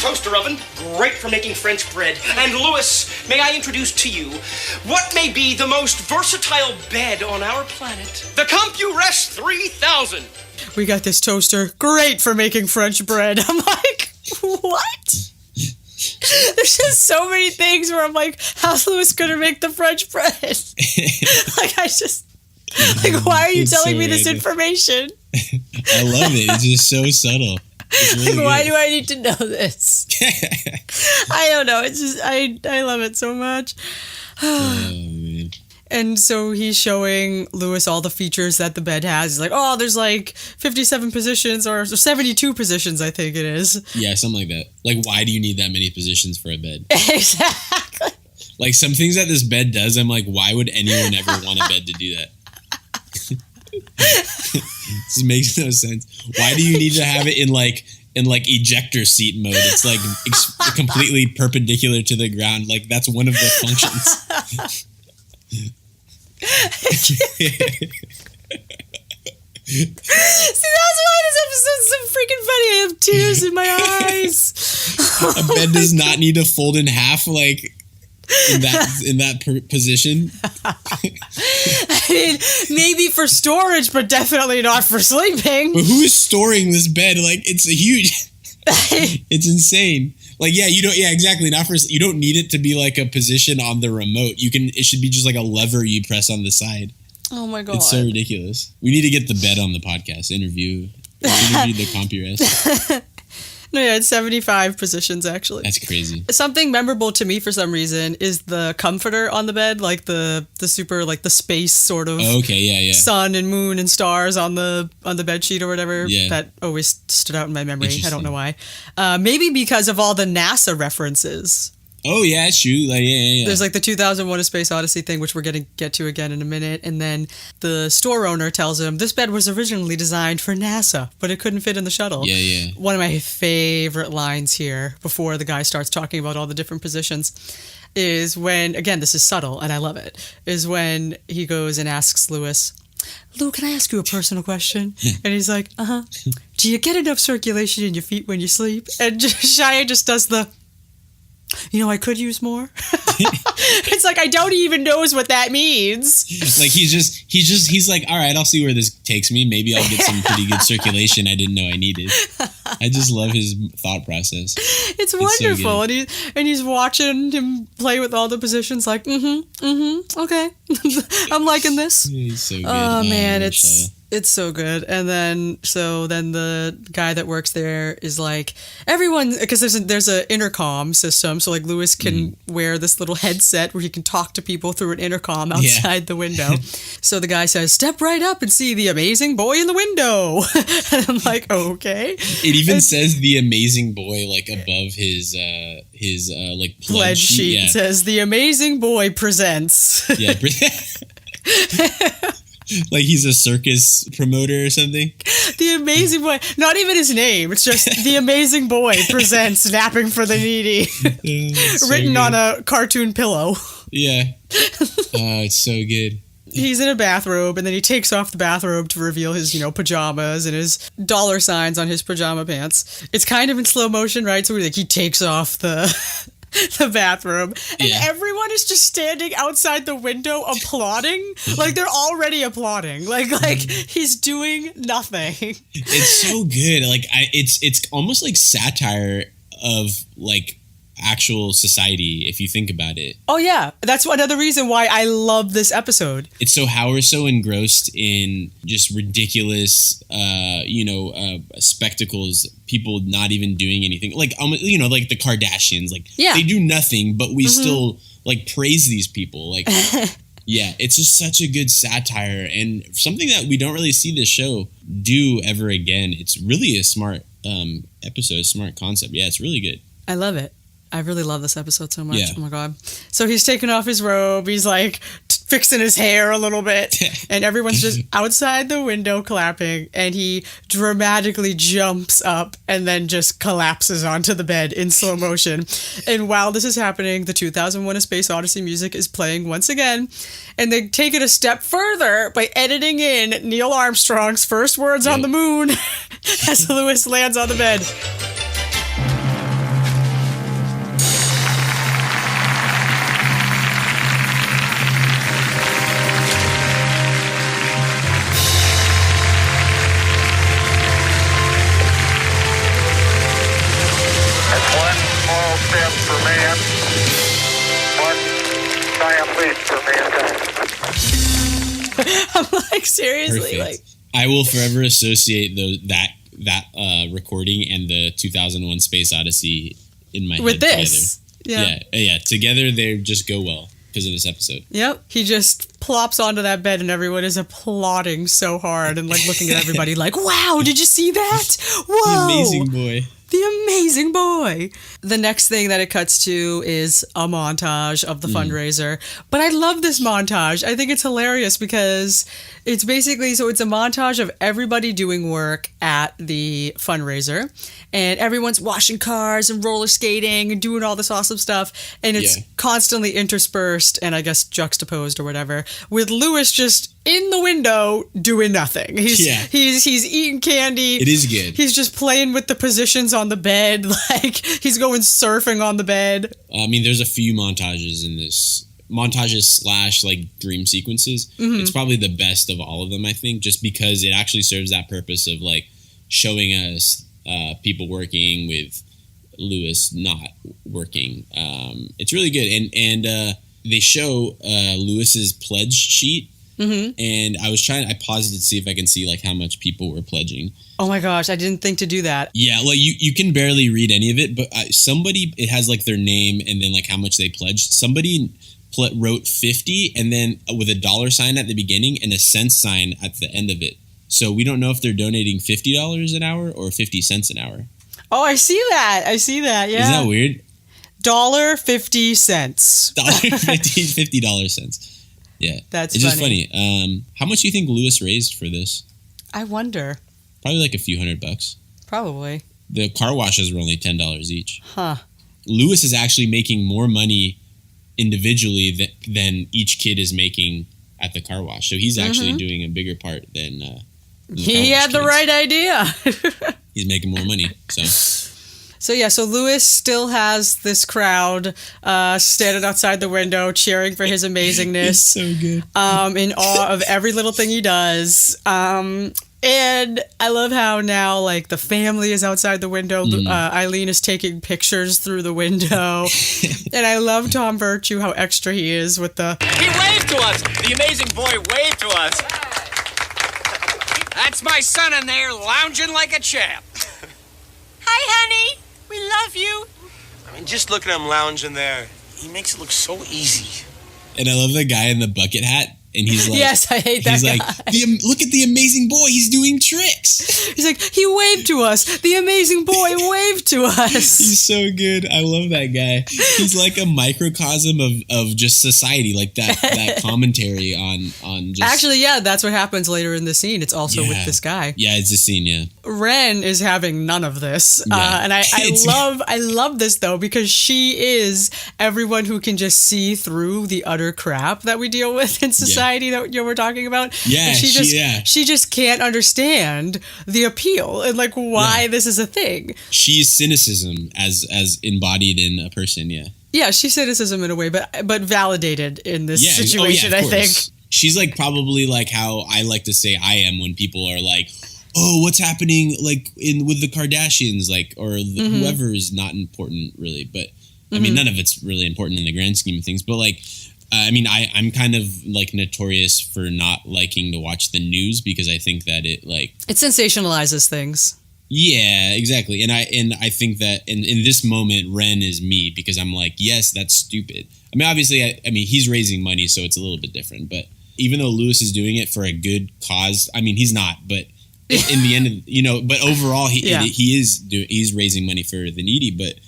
Toaster oven, great for making French bread. And Lewis, may I introduce to you what may be the most versatile bed on our planet? The CompuRest 3000. We got this toaster, great for making French bread. I'm like, what? There's just so many things where I'm like, how's Lewis gonna make the French bread? Why are you telling me this information? I love it. It's just so subtle. Really why do I need to know this? I don't know. It's just I love it so much. Oh, man. And so he's showing Lewis all the features that the bed has. He's like, oh, there's 57 positions or 72 positions, I think it is. Yeah, something like that. Why do you need that many positions for a bed? Exactly. Some things that this bed does, I'm like, why would anyone ever want a bed to do that? This makes no sense. Why do you need to have it in ejector seat mode? It's completely perpendicular to the ground. That's one of the functions. See, that's why this episode's so freaking funny. I have tears in my eyes. A bed does not need to fold in half in that position. I mean, maybe for storage, but definitely not for sleeping. But who is storing this bed? It's a huge. It's insane. Exactly. Not for, you don't need it to be a position on the remote. It should be just a lever you press on the side. Oh my God. It's so ridiculous. We need to get the bed on the podcast. Interview the CompuRest. No, yeah, it's 75 positions, actually. That's crazy. Something memorable to me for some reason is the comforter on the bed, the super, the space sort of sun and moon and stars on the bed sheet or whatever. Yeah. That always stood out in my memory. I don't know why. Maybe because of all the NASA references. Oh, yeah, it's true. Yeah. There's the 2001 A Space Odyssey thing, which we're going to get to again in a minute. And then the store owner tells him, this bed was originally designed for NASA, but it couldn't fit in the shuttle. Yeah. One of my favorite lines here, before the guy starts talking about all the different positions, is when, again, this is subtle, and I love it, is when he goes and asks Lewis, Lou, can I ask you a personal question? And he's like, do you get enough circulation in your feet when you sleep? And Shia just does the... I could use more. It's I doubt he even knows what that means. He's like, all right, I'll see where this takes me. Maybe I'll get some pretty good circulation I didn't know I needed. I just love his thought process. It's wonderful. So and he's watching him play with all the positions okay. I'm liking this. He's so good. Oh man, it's so good. And then the guy that works there is everyone, because there's an intercom system, so Lewis can wear this little headset where he can talk to people through an intercom outside the window. So the guy says, step right up and see the amazing boy in the window. And I'm like, okay. It even says the amazing boy above his pledge sheet. It says the amazing boy presents. Yeah. He's a circus promoter or something. The amazing boy. Not even his name. It's just the amazing boy presents Napping for the Needy. Written on a cartoon pillow. Yeah. Oh, it's so good. He's in a bathrobe, and then he takes off the bathrobe to reveal his, pajamas and his dollar signs on his pajama pants. It's kind of in slow motion, right? So he takes off the bathroom, and everyone is just standing outside the window applauding. They're already applauding. He's doing nothing. It's so good. It's almost like satire of actual society, if you think about it. Oh yeah, that's another reason why I love this episode. It's how we're so engrossed in just ridiculous spectacles, people not even doing anything, the Kardashians, they do nothing, but we still praise these people. Yeah, it's just such a good satire, and something that we don't really see this show do ever again. It's really a smart episode, smart concept. Yeah, it's really good. I love it. I really love this episode so much. Yeah. Oh my God. So he's taking off his robe. He's fixing his hair a little bit, and everyone's just outside the window clapping, and he dramatically jumps up and then just collapses onto the bed in slow motion. And while this is happening, the 2001: A Space Odyssey music is playing once again, and they take it a step further by editing in Neil Armstrong's first words on the moon as Lewis lands on the bed. For man, one giant leap for mankind. I'm like, seriously, Perfect. like I will forever associate that recording and the 2001: Space Odyssey in my with head this. Together. Yeah. Together they just go well because of this episode. Yep. He just plops onto that bed and everyone is applauding so hard and like looking at everybody like, wow, did you see that? Whoa. The amazing boy. The amazing boy. The next thing that it cuts to is a montage of the fundraiser. But I love this montage. I think it's hilarious because it's basically, so it's a montage of everybody doing work at the fundraiser. And everyone's washing cars and roller skating and doing all this awesome stuff. And it's constantly interspersed and I guess juxtaposed or whatever with Lewis just in the window doing nothing. He's eating candy. It is good. He's just playing with the positions on the bed. Like he's going surfing on the bed. I mean, there's a few montages in this. Montages / like dream sequences. It's probably the best of all of them, I think, just because it actually serves that purpose of like showing us people working with Lewis not working. It's really good. And they show Lewis's pledge sheet. And I paused it to see if I can see like how much people were pledging. Oh my gosh, I didn't think to do that. Yeah, like you can barely read any of it, but somebody, it has like their name and then like how much they pledged. Somebody wrote 50 and then with a $sign at the beginning and a cent sign at the end of it. So we don't know if they're donating $50 an hour or 50 cents an hour. Oh, I see that. Yeah. Isn't that weird? $1.50. $50 cents. Yeah, that's it's just funny. How much do you think Lewis raised for this? I wonder. Probably like a few $100. Probably. The car washes were only $10 each. Huh. Lewis is actually making more money individually than each kid is making at the car wash. So he's actually doing a bigger part than he had the right idea. He's making more money. So Lewis still has this crowd standing outside the window cheering for his amazingness. It's so good. In awe of every little thing he does. And I love how now, like, the family is outside the window. Eileen is taking pictures through the window. And I love Tom Virtue, how extra he is with the... He waved to us! The amazing boy waved to us! That's my son in there, lounging like a champ. Hi, honey. We love you. I mean, just look at him lounging there. He makes it look so easy. And I love the guy in the bucket hat. And he's like, yes, I hate that guy. He's like, look at the amazing boy. He's doing tricks. He's like, he waved to us. The amazing boy waved to us. He's so good. I love that guy. He's like a microcosm of just society, like that commentary on just... Actually, yeah, that's what happens later in the scene. It's also with this guy. Yeah, it's a scene, yeah. Ren is having none of this. Yeah. And I love this, though, because she is everyone who can just see through the utter crap that we deal with in society. That we're talking about. Yeah, and she just can't understand the appeal and like why this is a thing. She's cynicism as embodied in a person. Yeah, she's cynicism in a way, but validated in this situation. I think she's like probably like how I like to say I am when people are like, oh, what's happening like with the Kardashians, like or whoever is not important really, but I mean none of it's really important in the grand scheme of things, but like. I mean, I'm kind of like notorious for not liking to watch the news because I think that it sensationalizes things. Yeah, exactly. And I think that in this moment, Ren is me because I'm like, yes, that's stupid. I mean, obviously, I mean, he's raising money, so it's a little bit different. But even though Lewis is doing it for a good cause, I mean, he's not. But in the end, but overall, he's raising money for the needy. But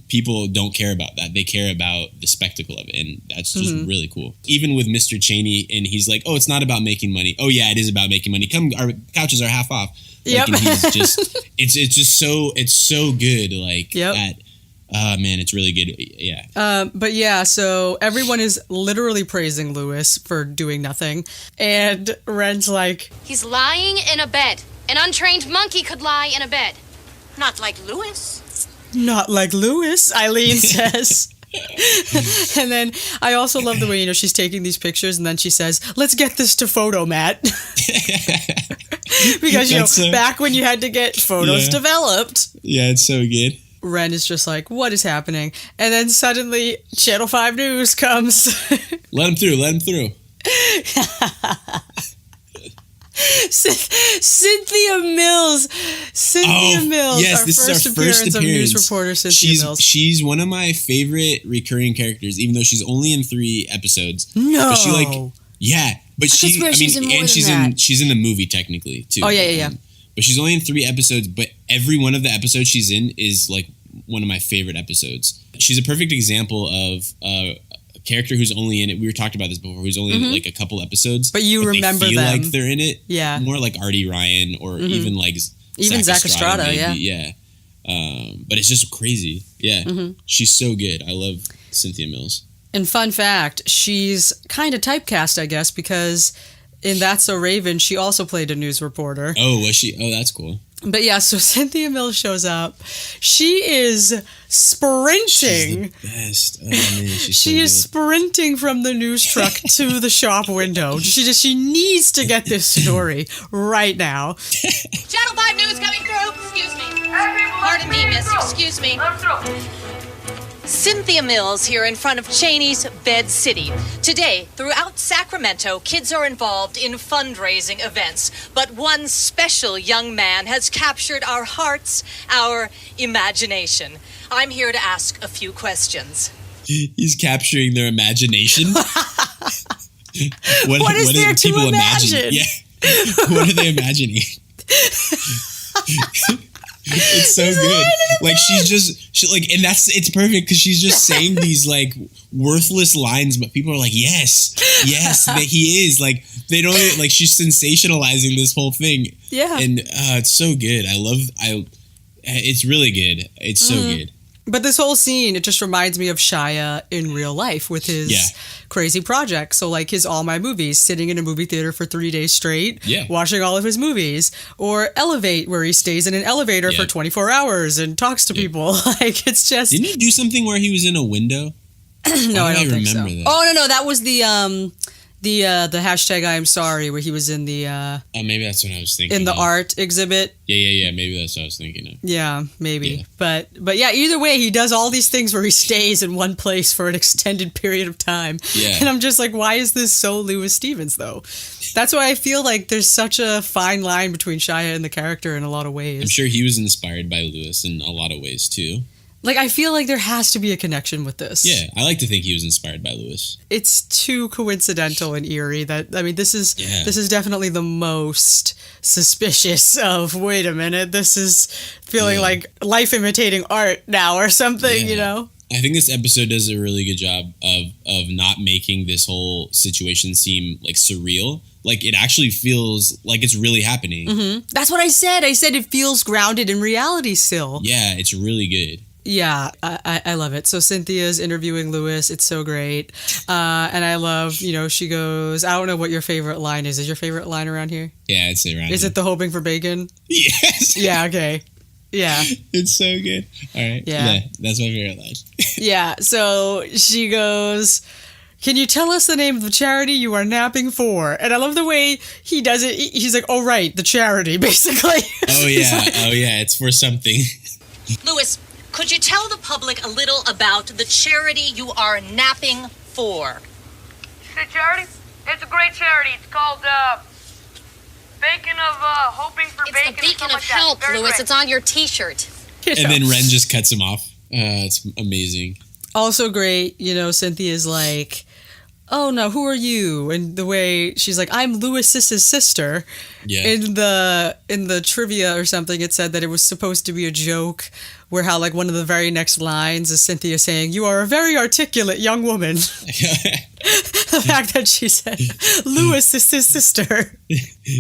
people don't care about that. They care about the spectacle of it, and that's just really cool. Even with Mr. Cheney, and he's like, "Oh, it's not about making money." Oh yeah, it is about making money. Come, our couches are half off. Like, and he's just, it's just so good. Like, man, it's really good. Yeah. But yeah, so everyone is literally praising Lewis for doing nothing, and Ren's like, he's lying in a bed. An untrained monkey could lie in a bed. Not like Lewis. Not like Lewis, Eileen says. And then I also love the way, she's taking these pictures and then she says, let's get this to Photomat. Because, back when you had to get photos developed. Yeah, it's so good. Ren is just like, what is happening? And then suddenly Channel 5 News comes. Let him through. Cynthia Mills. Yes, our this is our first appearance of news reporter Cynthia Mills. She's one of my favorite recurring characters, even though she's only in 3 episodes. No, but she's in the movie technically too. Oh yeah. But she's only in 3 episodes. But every one of the episodes she's in is like one of my favorite episodes. She's a perfect example of a character who's only in it. We were talking about this before. Who's only in like a couple episodes, but remember they feel them like they're in it. Yeah, more like Artie Ryan or even Zach Estrada. Maybe. Yeah. But it's just crazy. Yeah, she's so good. I love Cynthia Mills. And fun fact, she's kind of typecast, I guess, because in That's So Raven, she also played a news reporter. Oh, was she? Oh, that's cool. But yeah, so Cynthia Mills shows up. She is sprinting. She's the best. Oh, man, she is sprinting from the news truck to the shop window. She needs to get this story right now. Channel 5 News coming through. Excuse me. Pardon me, miss. Excuse me. Cynthia Mills here in front of Cheney's Bed City. Today, throughout Sacramento, kids are involved in fundraising events. But one special young man has captured our hearts, our imagination. I'm here to ask a few questions. He's capturing their imagination? what is there to imagine? Yeah. What are they imagining? It's so good. Like and it's perfect because she's just saying these like worthless lines, but people are like, yes, that he is. Like they don't like she's sensationalizing this whole thing. Yeah, and it's so good. It's really good. It's so good. But this whole scene, it just reminds me of Shia in real life with his crazy projects. So like his All My Movies, sitting in a movie theater for 3 days straight, watching all of his movies. Or Elevate, where he stays in an elevator for 24 hours and talks to people. Like it's just... Didn't he do something where he was in a window? No, I don't think so. That. Oh, no, that was the hashtag I am sorry, where he was in the maybe that's what I was thinking in the art exhibit. Yeah, maybe that's what I was thinking of. Yeah, maybe. Yeah. But yeah, either way, he does all these things where he stays in one place for an extended period of time. Yeah. And I'm just like, why is this so Lewis Stevens though? That's why I feel like there's such a fine line between Shia and the character in a lot of ways. I'm sure he was inspired by Lewis in a lot of ways too. Like, I feel like there has to be a connection with this. Yeah, I like to think he was inspired by Lewis. It's too coincidental and eerie that, I mean, this is definitely the most suspicious of, wait a minute, this is feeling like life imitating art now or something, you know? I think this episode does a really good job of not making this whole situation seem, like, surreal. Like, it actually feels like it's really happening. Mm-hmm. That's what I said. I said it feels grounded in reality still. Yeah, it's really good. Yeah, I love it. So Cynthia's interviewing Lewis. It's so great. And I love, she goes, I don't know what your favorite line is. Is your favorite line around here? Yeah, I'd say around Is it the hoping for bacon? Yes. Yeah, okay. Yeah. It's so good. All right. Yeah, that's my favorite line. Yeah, so she goes, can you tell us the name of the charity you are napping for? And I love the way he does it. He's like, oh, right, the charity, basically. Oh, yeah. It's for something. Lewis, could you tell the public a little about the charity you are napping for? The charity? It's a great charity. It's called, Bacon of, Hoping for Bacon. It's the Beacon of Help, Lewis. Great. It's on your t-shirt. And then Ren just cuts him off. It's amazing. Also great, Cynthia's like, oh no, who are you? And the way she's like, I'm Lewis's sister. Yeah. In the trivia or something, it said that it was supposed to be a joke where how like one of the very next lines is Cynthia saying, you are a very articulate young woman. The fact that she said Lewis is his sister.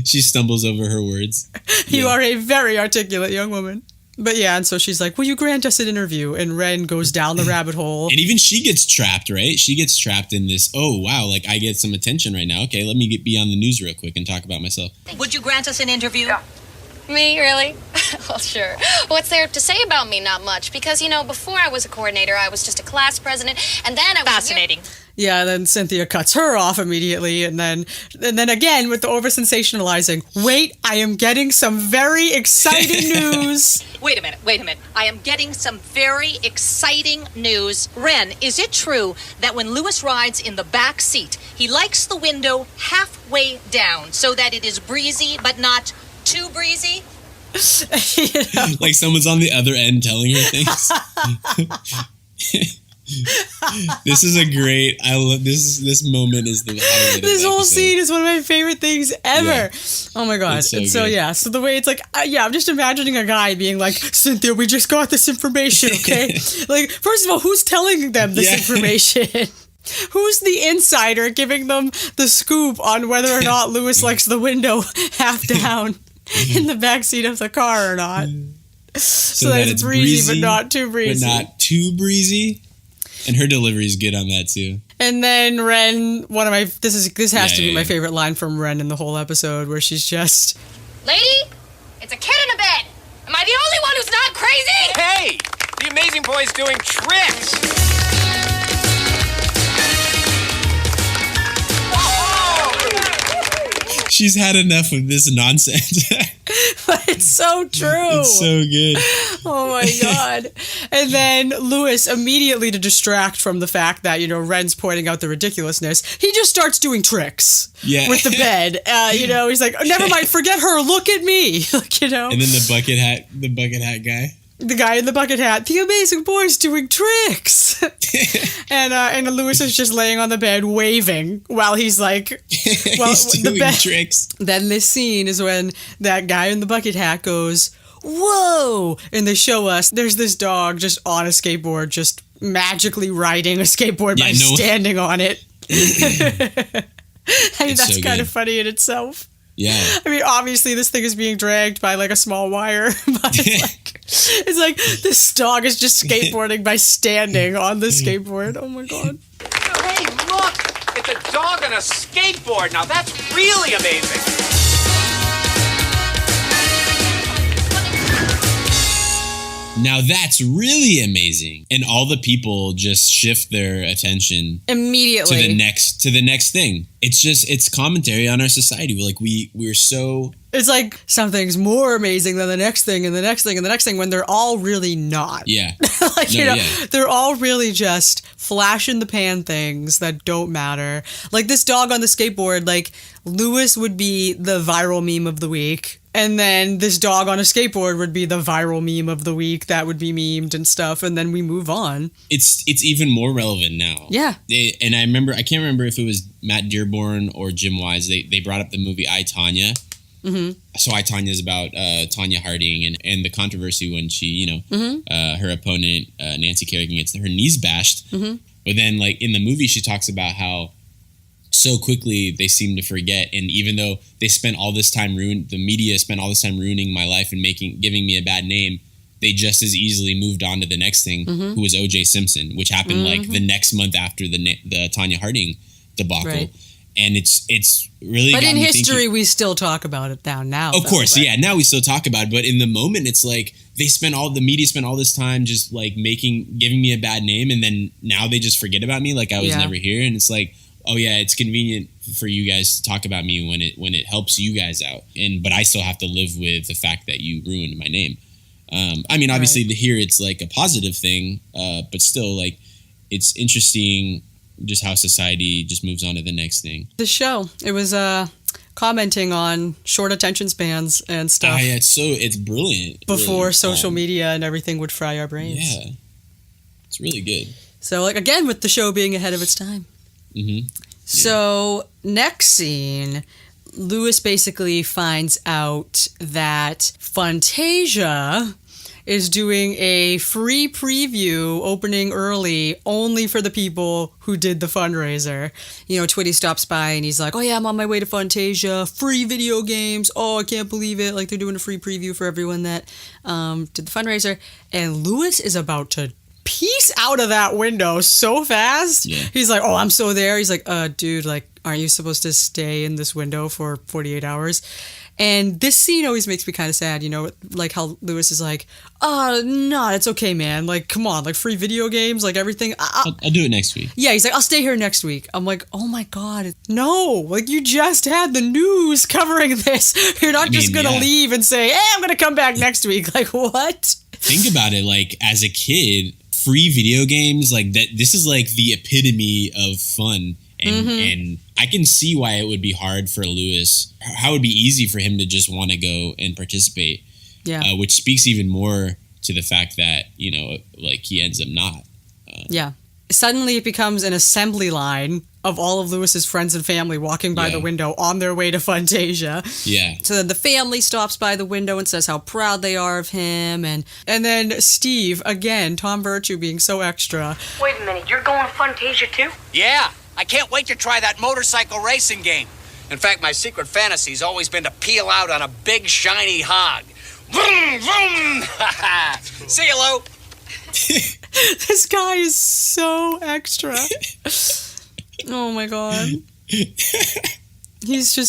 She stumbles over her words. You are a very articulate young woman. But yeah, and so she's like, will you grant us an interview? And Ren goes down the rabbit hole. And even she gets trapped, right? She gets trapped in this, oh, wow, like I get some attention right now. Okay, let me be on the news real quick and talk about myself. Would you grant us an interview? Yeah. Me, really? Well, sure. What's there to say about me? Not much. Because, before I was a coordinator, I was just a class president, and then I was... Fascinating. Yeah, then Cynthia cuts her off immediately, and then again with the over-sensationalizing. Wait, I am getting some very exciting news. Wait a minute. I am getting some very exciting news. Ren, is it true that when Lewis rides in the back seat, he likes the window halfway down so that it is breezy but not too breezy? Like someone's on the other end telling her things. This is a great. I love this moment is the highlight. This whole scene is one of my favorite things ever. Yeah. Oh my god! So and so good. yeah, so the way it's like, I'm just imagining a guy being like, Cynthia, we just got this information, okay? Like, first of all, who's telling them this information? Who's the insider giving them the scoop on whether or not Lewis likes the window half down in the backseat of the car or not? So that it's breezy, but not too breezy. But not too breezy. And her delivery's good on that too. And then Ren, this has to be my favorite line from Ren in the whole episode, where she's just, Lady, it's a kid in a bed. Am I the only one who's not crazy? Hey, the amazing boy's doing tricks. She's had enough of this nonsense. But it's so true. It's so good. Oh my god. And then Lewis, immediately to distract from the fact that, Ren's pointing out the ridiculousness, he just starts doing tricks with the bed. He's like, oh, never mind, forget her, look at me. And then the bucket hat guy. The guy in the bucket hat, the amazing boy's doing tricks. and Lewis is just laying on the bed waving while he's like, he's doing tricks. Then this scene is when that guy in the bucket hat goes, whoa! And they show us there's this dog just on a skateboard, just magically riding a skateboard by standing on it. I mean, that's so kind of funny in itself. Yeah. I mean, obviously this thing is being dragged by like a small wire, but it's like this dog is just skateboarding by standing on the skateboard. Oh my god. Hey, look! It's a dog on a skateboard. Now that's really amazing. Now that's really amazing. And all the people just shift their attention immediately to the next thing. It's commentary on our society. We're so... It's like something's more amazing than the next thing and the next thing and the next thing when they're all really not. Yeah. They're all really just flash in the pan things that don't matter. Like this dog on the skateboard, like Lewis would be the viral meme of the week. And then this dog on a skateboard would be the viral meme of the week that would be memed and stuff. And then we move on. It's even more relevant now. Yeah. And I can't remember if it was Matt Dearborn or Jim Wise. They brought up the movie I, Tonya. Mm-hmm. So I, Tonya is about Tonya Harding and the controversy when she, her opponent, Nancy Kerrigan, gets her knees bashed. Mm-hmm. But then like in the movie, she talks about how so quickly they seem to forget, and even though they spent all this time the media spent all this time ruining my life and giving me a bad name, they just as easily moved on to the next thing, who was O.J. Simpson, which happened like the next month after the Tonya Harding debacle. Right. And it's really. But in history, we still talk about it now. Of course, yeah. Now we still talk about it, but in the moment, it's like the media spent all this time just like giving me a bad name, and then now they just forget about me, like I was never here, and it's like, oh yeah, it's convenient for you guys to talk about me when it helps you guys out, but I still have to live with the fact that you ruined my name. I mean, obviously here it's like a positive thing, but still, like it's interesting just how society just moves on to the next thing. The show, it was commenting on short attention spans and stuff. Yeah, it's brilliant. Before social media and everything would fry our brains. Yeah, it's really good. So like again with the show being ahead of its time. Mm-hmm. So next scene, Lewis basically finds out that Fantasia is doing a free preview opening early only for the people who did the fundraiser. You know, Twitty stops by and he's like, oh yeah, I'm on my way to Fantasia, free video games. Oh, I can't believe it. Like, they're doing a free preview for everyone that did the fundraiser. And Lewis is about to piece out of that window so fast. Yeah. He's like, oh, I'm so there. He's like, dude, like, aren't you supposed to stay in this window for 48 hours? And this scene always makes me kind of sad, you know, like how Lewis is like, no, it's okay, man. Like, come on, like free video games, like everything. I'll do it next week. Yeah, he's like, I'll stay here next week. I'm like, oh my God, no. Like, you just had the news covering this. You're not just going to leave and say, hey, I'm going to come back next week. Like, what? Think about it. Like, as a kid, free video games, like that. This is like the epitome of fun. And I can see why it would be hard for Lewis, how it would be easy for him to just want to go and participate. Yeah. Which speaks even more to the fact that, you know, like he ends up not. Yeah. Suddenly it becomes an assembly line of all of Lewis's friends and family walking by the window on their way to Fantasia. Yeah. So then the family stops by the window and says how proud they are of him. And then Steve, again, Tom Virtue being so extra. Wait a minute, you're going to Fantasia too? Yeah, I can't wait to try that motorcycle racing game. In fact, my secret fantasy's always been to peel out on a big, shiny hog. Vroom, vroom! See you, Lou. This guy is so extra. Oh, my God. He's so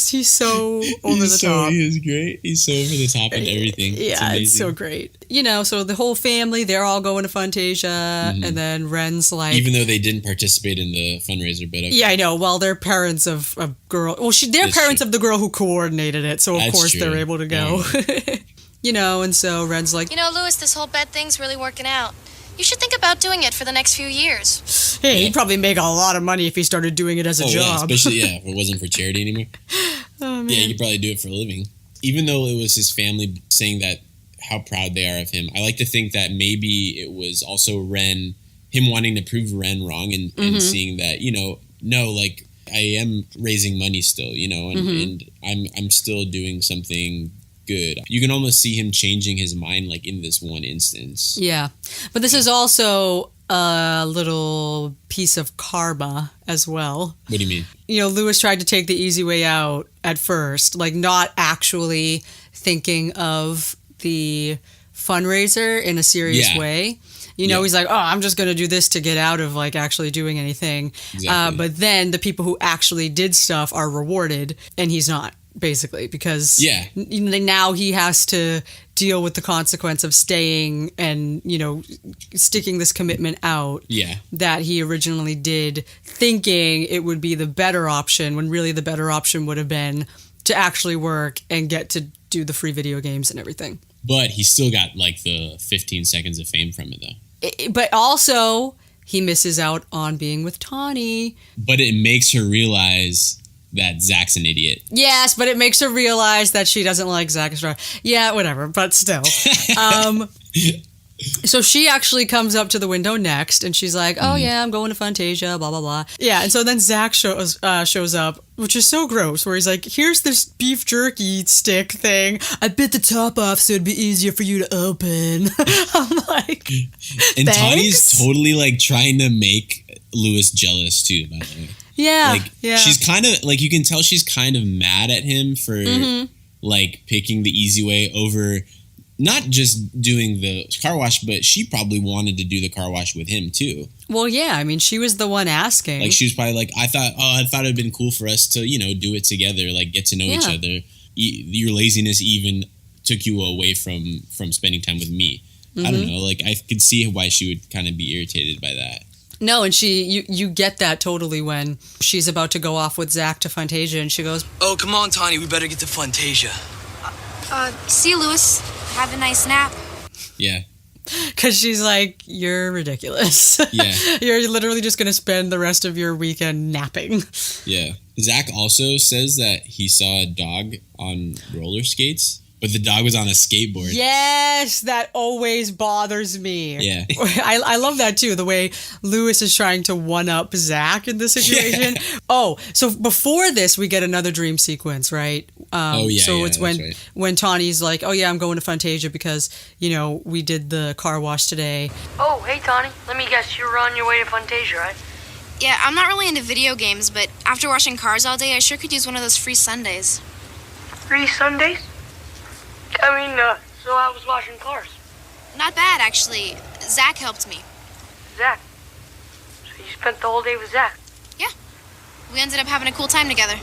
over the top. He is great. He's so over the top and everything. Yeah, it's so great. You know, so the whole family, they're all going to Fantasia, and then Ren's like... Even though they didn't participate in the fundraiser, but... Okay. Yeah, I know. Well, they're parents of a girl... Well, they're parents of the girl who coordinated it, so of course they're able to go. You know, and so Ren's like... You know, Lewis, this whole bed thing's really working out. You should think about doing it for the next few years. Hey, he'd probably make a lot of money if he started doing it as a job. Yeah, especially, if it wasn't for charity anymore. Oh, man. Yeah, he could probably do it for a living. Even though it was his family saying that how proud they are of him, I like to think that maybe it was also him wanting to prove Ren wrong and seeing that, you know, no, like, I am raising money still, you know, and I'm still doing something good. You can almost see him changing his mind, like, in this one instance. Yeah. But this is also a little piece of karma as well. What do you mean? You know, Lewis tried to take the easy way out at first, like not actually thinking of the fundraiser in a serious way. You know, he's like, oh, I'm just going to do this to get out of, like, actually doing anything. Exactly. But then the people who actually did stuff are rewarded, and he's not. Basically, because now he has to deal with the consequence of staying and, you know, sticking this commitment out that he originally did, thinking it would be the better option, when really the better option would have been to actually work and get to do the free video games and everything. But he still got, like, the 15 seconds of fame from it, though. But also, he misses out on being with Tawny. But it makes her realize that Zach's an idiot. Yes, but it makes her realize that she doesn't like Zach as well. Yeah, whatever, but still. So she actually comes up to the window next, and she's like, oh yeah, I'm going to Fantasia, blah, blah, blah. Yeah, and so then Zach shows up, which is so gross, where he's like, here's this beef jerky stick thing. I bit the top off so it'd be easier for you to open. I'm like, and Tawny's totally, like, trying to make Lewis jealous, too, by the way. Yeah, She's kind of, like, you can tell she's kind of mad at him for, like, picking the easy way over not just doing the car wash, but she probably wanted to do the car wash with him, too. Well, yeah, I mean, she was the one asking. Like, she was probably like, I thought it'd been cool for us to, you know, do it together, like, get to know each other. Your laziness even took you away from spending time with me. I don't know, like, I could see why she would kind of be irritated by that. No, and you get that totally when she's about to go off with Zach to Fantasia, and she goes, oh, come on, Tawny, we better get to Fantasia. See you, Lewis. Have a nice nap. Yeah. Because she's like, you're ridiculous. Yeah. You're literally just going to spend the rest of your weekend napping. Yeah. Zach also says that he saw a dog on roller skates, But the dog was on a skateboard. Yes, that always bothers me. Yeah. I love that too, the way Lewis is trying to one-up Zach in this situation. Yeah. Oh, so before this, we get another dream sequence, right? So it's when Tawny's like, oh yeah, I'm going to Fantasia because, we did the car wash today. Oh, hey, Tawny. Let me guess, you're on your way to Fantasia, right? Yeah, I'm not really into video games, but after washing cars all day, I sure could use one of those free Sundays. Free Sundays? So I was washing cars. Not bad, actually. Zach helped me. Zach? So you spent the whole day with Zach? Yeah. We ended up having a cool time together.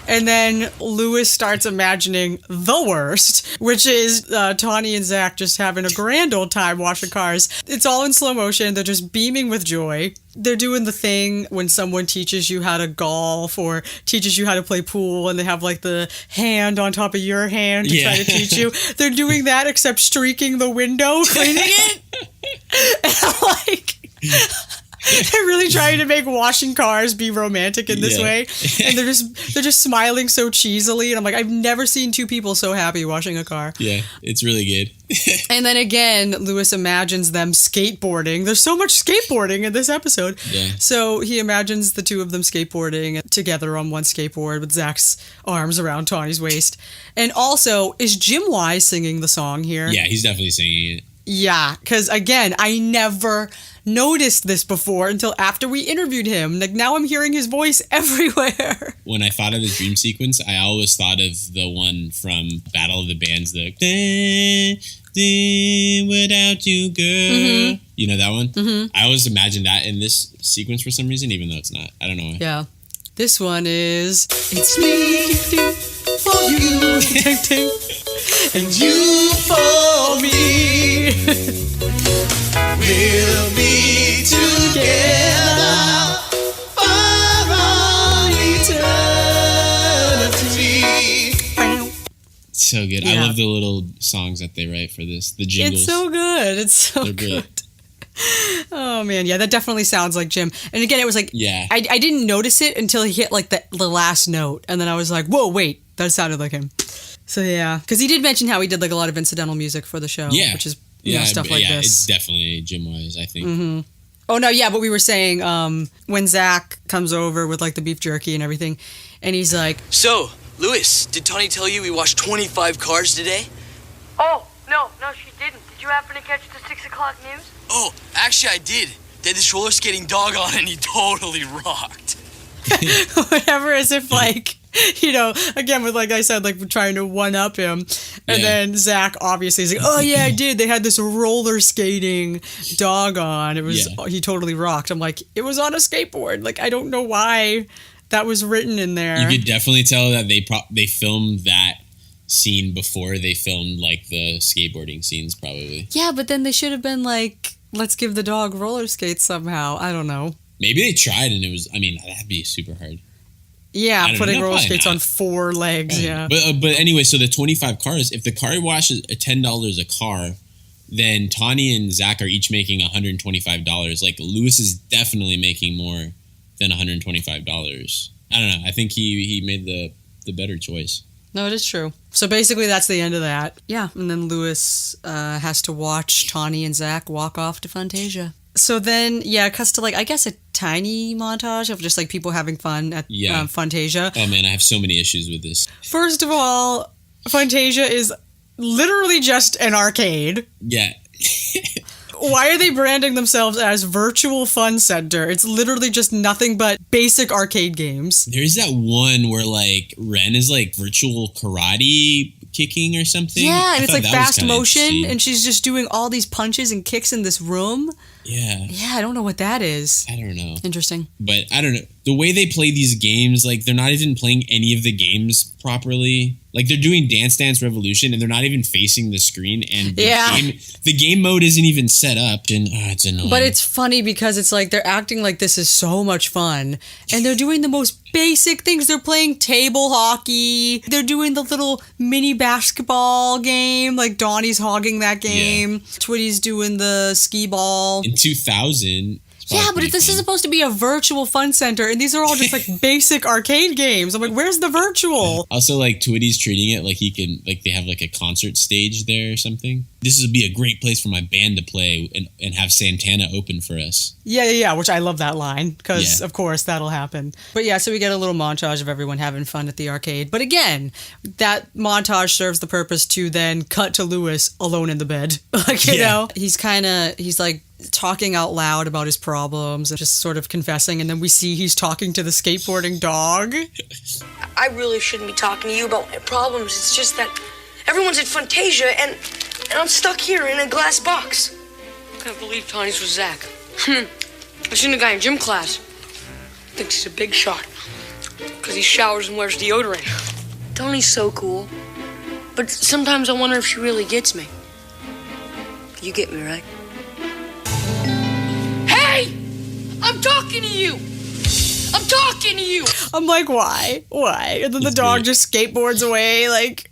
And then Lewis starts imagining the worst, which is Tawny and Zach just having a grand old time washing cars. It's all in slow motion. They're just beaming with joy. They're doing the thing when someone teaches you how to golf or teaches you how to play pool and they have like the hand on top of your hand to try to teach you. They're doing that except streaking the window, cleaning it. And I'm like... They're really trying to make washing cars be romantic in this way, and they're just smiling so cheesily. And I'm like, I've never seen two people so happy washing a car. Yeah, it's really good. And then again, Lewis imagines them skateboarding. There's so much skateboarding in this episode. Yeah. So he imagines the two of them skateboarding together on one skateboard with Zach's arms around Tawny's waist. And also, is Jim Wise singing the song here? Yeah, he's definitely singing it. Yeah, because again, I never noticed this before until after we interviewed him. Like now I'm hearing his voice everywhere. When I thought of his dream sequence, I always thought of the one from Battle of the Bands, the without you, girl. Mm-hmm. You know that one? Mm-hmm. I always imagined that in this sequence for some reason, even though it's not. I don't know why. Yeah. This one is It's me for you, and you for me. We'll be together for all eternity. So good. Yeah. I love the little songs that they write for this. The jingles. It's so good. It's so They're good. Great. Oh man, yeah, that definitely sounds like Jim. And again, it was like, I didn't notice it until he hit like the last note, and then I was like, whoa, wait, that sounded like him. So yeah, because he did mention how he did like a lot of incidental music for the show, which is stuff like this. It's definitely Jim Wise, I think. Mm-hmm. Oh no, yeah, but we were saying when Zach comes over with like the beef jerky and everything, and he's like, "So, Lewis, did Tawny tell you we washed 25 cars today?" Oh, no, she didn't. Did you happen to catch the 6 o'clock news? Oh, actually I did. They had this roller skating dog on and he totally rocked. Whatever, as if like, again with like I said, like we're trying to one up him. And then Zach obviously is like, oh yeah, I did. They had this roller skating dog on. It was he totally rocked. I'm like, it was on a skateboard. Like I don't know why that was written in there. You could definitely tell that they filmed that scene before they filmed like the skateboarding scenes probably. Yeah, but then they should have been like, let's give the dog roller skates somehow. I don't know. Maybe they tried and it was, that'd be super hard. Yeah, putting roller skates on 4 legs, yeah. But anyway, so the 25 cars, if the car wash is $10 a car, then Tawny and Zach are each making $125. Like Lewis is definitely making more than $125. I don't know. I think he made the better choice. No, it is true. So basically that's the end of that. Yeah, and then Lewis has to watch Tawny and Zach walk off to Fantasia. So then, it cuts to like, I guess a tiny montage of just like people having fun at Fantasia. Oh man, I have so many issues with this. First of all, Fantasia is literally just an arcade. Yeah. Why are they branding themselves as Virtual Fun Center? It's literally just nothing but basic arcade games. There's that one where like Ren is like virtual karate kicking or something. Yeah, and it's like fast motion and she's just doing all these punches and kicks in this room. Yeah. Yeah, I don't know what that is. I don't know. Interesting. But I don't know. The way they play these games, like they're not even playing any of the games properly. Like they're doing Dance Dance Revolution and they're not even facing the screen. And the game mode isn't even set up. And it's annoying. But it's funny because it's like they're acting like this is so much fun. And they're doing the most basic things. They're playing table hockey. They're doing the little mini basketball game. Like Donnie's hogging that game. Yeah. Twitty's doing the skee ball. In 2000, Yeah, but this is supposed to be a virtual fun center, and these are all just like basic arcade games. I'm like, where's the virtual? Also, like Twitty's treating it like he can, like they have like a concert stage there or something. This would be a great place for my band to play and have Santana open for us. Yeah, which I love that line because, of course, that'll happen. But yeah, so we get a little montage of everyone having fun at the arcade. But again, that montage serves the purpose to then cut to Lewis alone in the bed. Like, you know, he's like talking out loud about his problems and just sort of confessing. And then we see he's talking to the skateboarding dog. I really shouldn't be talking to you about my problems. It's just that everyone's at Fantasia and I'm stuck here in a glass box. I can't believe Tony's with Zach. I've seen a guy in gym class. Thinks he's a big shot because he showers and wears deodorant. Tony's so cool. But sometimes I wonder if she really gets me. You get me, right? Hey! I'm talking to you! I'm talking to you! I'm like, why? And then the dog just skateboards away, like...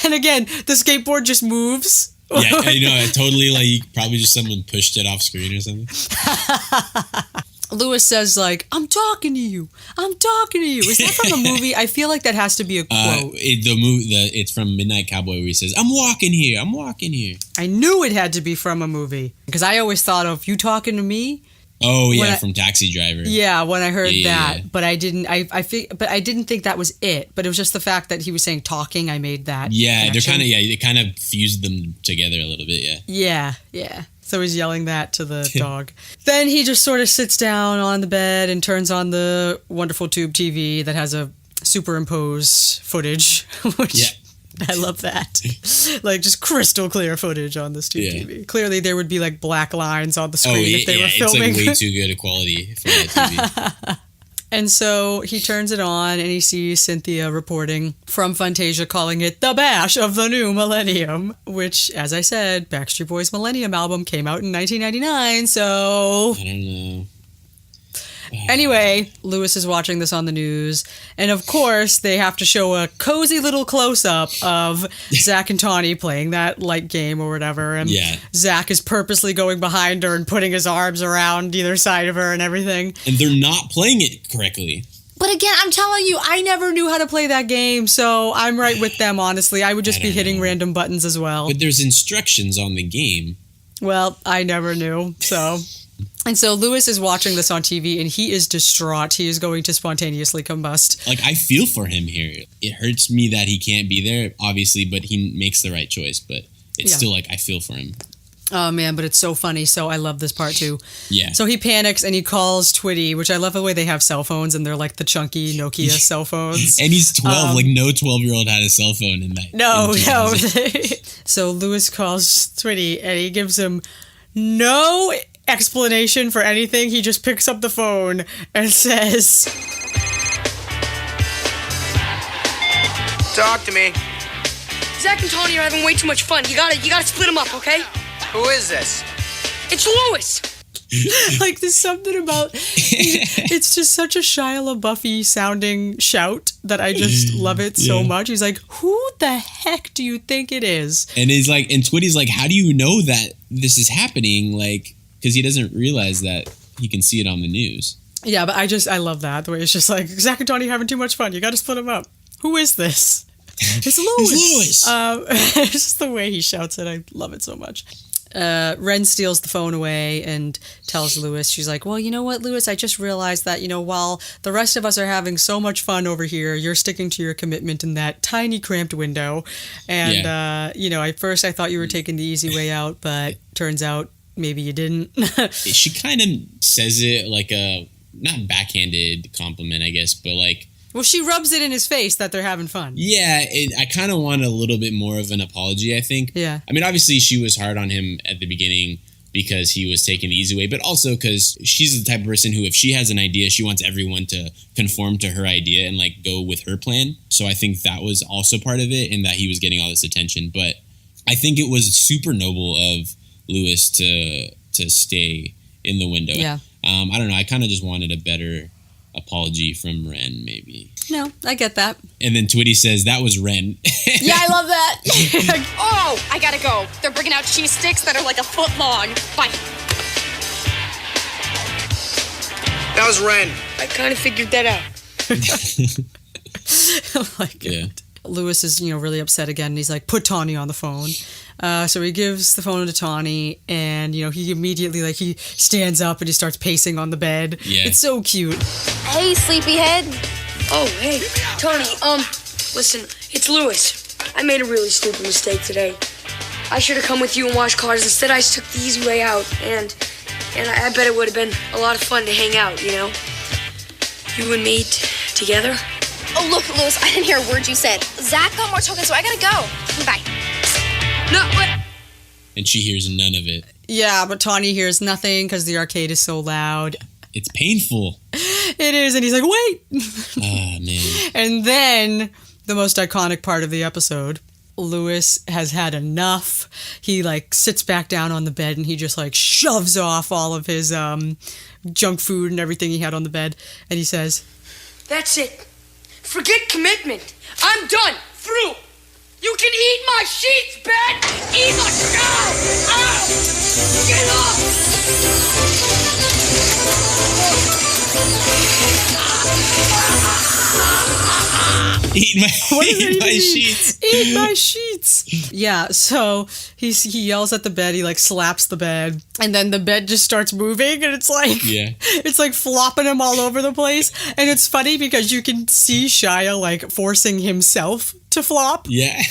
And again, the skateboard just moves. Yeah, I know. Totally, like, probably just someone pushed it off screen or something. Lewis says, like, I'm talking to you. Is that from a movie? I feel like that has to be a quote. It's from Midnight Cowboy where he says, I'm walking here. I knew it had to be from a movie because I always thought of you talking to me. Oh yeah, from Taxi Driver. Yeah, when I heard that, but I didn't. But I didn't think that was it. But it was just the fact that he was saying talking. I made that. Yeah, connection. They kind of fused them together a little bit. Yeah. Yeah. So he's yelling that to the dog. Then he just sort of sits down on the bed and turns on the wonderful tube TV that has a superimposed footage, which I love that. Like just crystal clear footage on this tube TV. Clearly there would be like black lines on the screen if they were filming. It's like way too good a quality for that TV. And so he turns it on and he sees Cynthia reporting from Fantasia calling it the bash of the new millennium, which, as I said, Backstreet Boys' Millennium album came out in 1999, so... I don't know. Anyway, Lewis is watching this on the news, and of course, they have to show a cozy little close-up of Zach and Tawny playing that light game or whatever, and Zach is purposely going behind her and putting his arms around either side of her and everything. And they're not playing it correctly. But again, I'm telling you, I never knew how to play that game, so I'm right with them, honestly. I would just be hitting random buttons as well. But there's instructions on the game. Well, I never knew, so... And so Lewis is watching this on TV, and he is distraught. He is going to spontaneously combust. Like, I feel for him here. It hurts me that he can't be there, obviously, but he makes the right choice. But it's still like, I feel for him. Oh, man, but it's so funny. So I love this part, too. Yeah. So he panics, and he calls Twitty, which I love the way they have cell phones, and they're like the chunky Nokia cell phones. And he's 12. Like, no 12-year-old had a cell phone in that. No. So Lewis calls Twitty, and he gives him no explanation for anything. He just picks up the phone and says, Talk to me. Zach and Tony are having way too much fun. You gotta split them up, okay? Who is this? It's Lewis. Like, there's something about it's just such a Shia LaBeouf sounding shout that I just love it so much. He's like, who the heck do you think it is? And he's like, and Twitty's like, how do you know that this is happening? Like, because he doesn't realize that he can see it on the news. Yeah, but I love that. The way it's just like, Zach and Tony having too much fun. You got to split them up. Who is this? It's Lewis. It's just the way he shouts it. I love it so much. Ren steals the phone away and tells Lewis, she's like, well, you know what, Lewis, I just realized that, while the rest of us are having so much fun over here, you're sticking to your commitment in that tiny cramped window. And, at first I thought you were taking the easy way out, but turns out maybe you didn't. She kind of says it like a, not backhanded compliment, I guess, but like, well, she rubs it in his face that they're having fun. Yeah, I kind of want a little bit more of an apology, I think. Yeah. I mean, obviously she was hard on him at the beginning because he was taking the easy way, but also because she's the type of person who, if she has an idea, she wants everyone to conform to her idea and like go with her plan. So I think that was also part of it, and that he was getting all this attention. But I think it was super noble of Lewis to stay in the window. Yeah. I don't know. I kind of just wanted a better apology from Ren, maybe. No, I get that. And then Twitty says, that was Ren. Yeah, I love that. Oh, I gotta go. They're bringing out cheese sticks that are like a foot long. Bye. That was Ren. I kind of figured that out. Yeah. Lewis is, really upset again. And he's like, put Tawny on the phone. So he gives the phone to Tawny, and, he immediately, he stands up and he starts pacing on the bed. Yeah. It's so cute. Hey, sleepyhead. Oh, hey, Tawny, listen, it's Lewis. I made a really stupid mistake today. I should have come with you and watched cars. Instead, I took the easy way out, and I bet it would have been a lot of fun to hang out, You and me together. Oh, look, Lewis, I didn't hear a word you said. Zach got more tokens, so I gotta go. Bye. No, what? And she hears none of it. Yeah, but Tawny hears nothing because the arcade is so loud. It's painful. It is, and he's like, wait! Ah, man. And then, the most iconic part of the episode, Lewis has had enough. He, sits back down on the bed, and he just, shoves off all of his junk food and everything he had on the bed, and he says, That's it. Forget commitment. I'm done. Through. You can eat my sheets, Ben. Eat my... Ow! Ow! Get off! Eat my sheets. Eat my sheets. Yeah, so he yells at the bed. He slaps the bed, and then the bed just starts moving, and it's it's flopping him all over the place. And it's funny because you can see Shia forcing himself to flop. Yeah.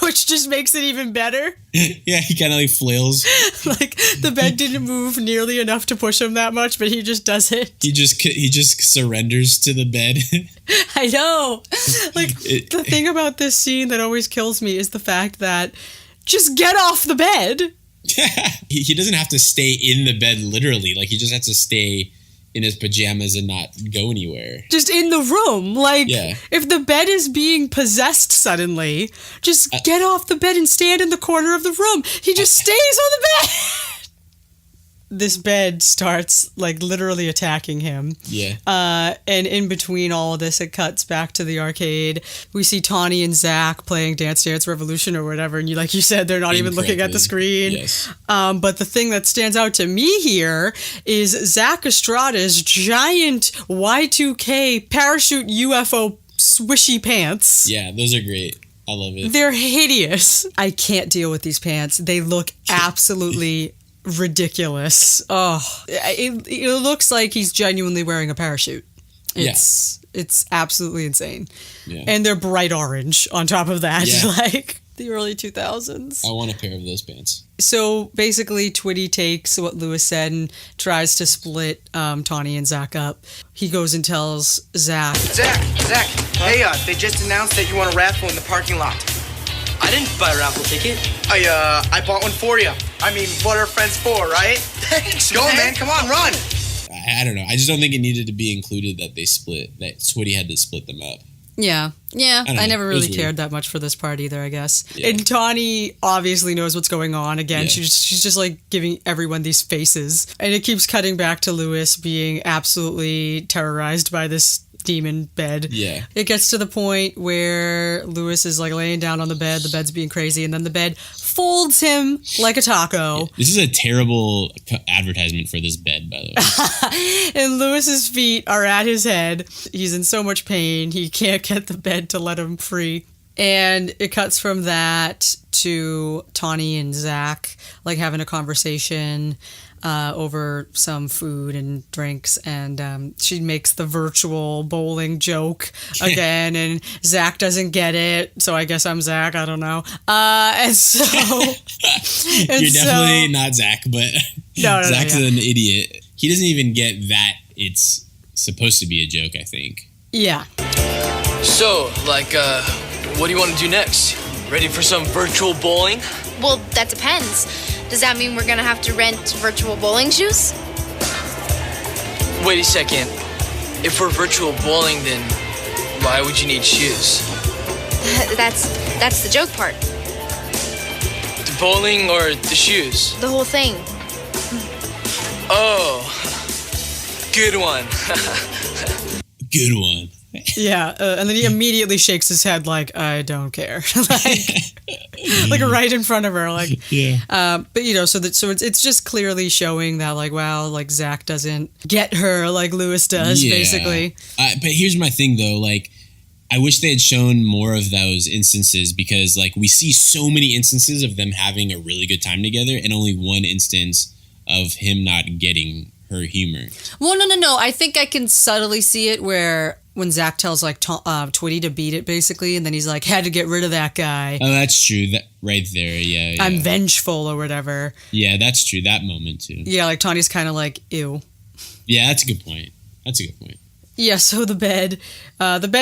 Which just makes it even better. Yeah, he kind of flails. The bed didn't move nearly enough to push him that much, but he just does it. He just surrenders to the bed. I know. The thing about this scene that always kills me is the fact that just get off the bed. He doesn't have to stay in the bed literally. He just has to stay in his pajamas and not go anywhere. Just in the room. If the bed is being possessed suddenly, just get off the bed and stand in the corner of the room. He just stays on the bed. This bed starts literally attacking him. Yeah. And in between all of this, it cuts back to the arcade. We see Tawny and Zach playing Dance Dance Revolution or whatever, and you said, they're not even looking at the screen. Yes. But the thing that stands out to me here is Zach Estrada's giant Y2K parachute UFO swishy pants. Yeah, those are great. I love it. They're hideous. I can't deal with these pants. They look absolutely ridiculous. Oh, it looks like he's genuinely wearing a parachute. It's absolutely insane. Yeah. And they're bright orange on top of that. Yeah. The early 2000s. I want a pair of those pants. So basically Twitty takes what Lewis said and tries to split Tawny and Zach up. He goes and tells Zach, Hey, they just announced that you want a raffle in the parking lot. I didn't buy a raffle ticket. I bought one for you. I mean, what are friends for, right? Thanks, Go, man. Come on, run. I don't know. I just don't think it needed to be included that they split. That Twitty had to split them up. Yeah. I never really cared that much for this part either, I guess. Yeah. And Tawny obviously knows what's going on. Again, she's just giving everyone these faces. And it keeps cutting back to Lewis being absolutely terrorized by this demon bed. Yeah. It gets to the point where Lewis is laying down on the bed, the bed's being crazy, and then the bed folds him like a taco. Yeah. This is a terrible advertisement for this bed, by the way. And Lewis's feet are at his head. He's in so much pain, he can't get the bed to let him free. And it cuts from that to Tawny and Zach having a conversation over some food and drinks, and she makes the virtual bowling joke again, and Zach doesn't get it, so I guess I'm Zach, I don't know. And so... You're definitely not Zach, but no, Zach's an idiot. He doesn't even get that it's supposed to be a joke, I think. Yeah. So, what do you want to do next? Ready for some virtual bowling? Well, that depends. Does that mean we're gonna have to rent virtual bowling shoes? Wait a second. If we're virtual bowling, then why would you need shoes? That's the joke part. The bowling or the shoes? The whole thing. Oh, good one. Good one. Yeah, and then he immediately shakes his head like, I don't care. like right in front of her. Like, yeah. But, you know, so it's just clearly showing that, like, wow, like, Zach doesn't get her like Lewis does, basically. But here's my thing, though. Like, I wish they had shown more of those instances because, like, we see so many instances of them having a really good time together and only one instance of him not getting her humor. Well, no. I think I can subtly see it where when Zach tells, like, Twitty to beat it, basically, and then he's like, had to get rid of that guy. Oh, that's true. That right there, yeah. I'm vengeful or whatever. Yeah, that's true. That moment, too. Yeah, like, Tawny's kind of like, ew. Yeah, that's a good point. Yeah, so the bed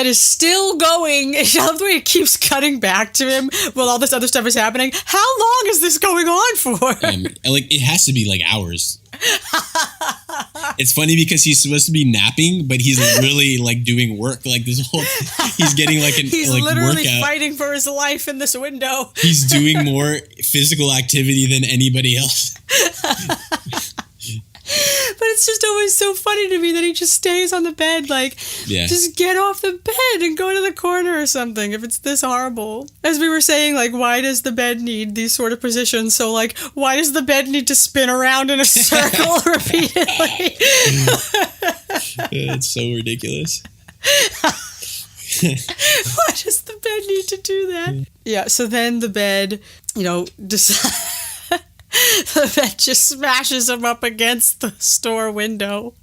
is still going. I love the way it keeps cutting back to him while all this other stuff is happening. How long is this going on for? Like, it has to be, like, hours. It's funny because he's supposed to be napping, but he's really, like, doing work. Like, this whole... He's getting, like, he's like, literally workout. fighting for his life in this window. He's doing more physical activity than anybody else. But it's just always so funny to me that he just stays on the bed, like, just get off the bed and go to the corner or something if it's this horrible. As we were saying, like, why does the bed need these sort of positions? So, like, why does the bed need to spin around in a circle repeatedly? It's so ridiculous. Why does the bed need to do that? Yeah, so then the bed, you know, decides... The bed just smashes him up against the store window.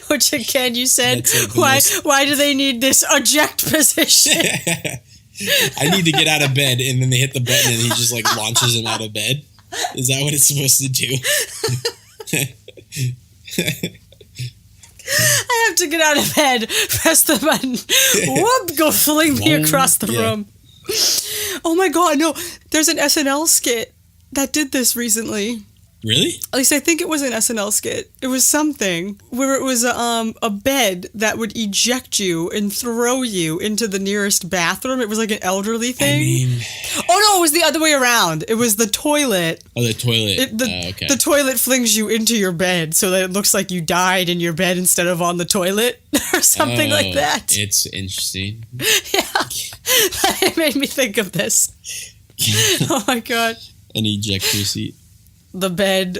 Which, again, you said, why do they need this eject position? I need to get out of bed, and then they hit the button, and he just, like, launches him out of bed. Is that what it's supposed to do? I have to get out of bed. Press the button. Whoop! Go fling me across the room. Oh, my God, no. There's an SNL skit that did this recently. Really? At least I think it was an SNL skit. It was something where it was a bed that would eject you and throw you into the nearest bathroom. It was like an elderly thing. Oh no, it was the other way around. It was the toilet. Oh, the toilet. Okay. The toilet flings you into your bed so that it looks like you died in your bed instead of on the toilet or something like that. It's interesting. Yeah. It made me think of this. Oh my God. An ejector seat. The bed,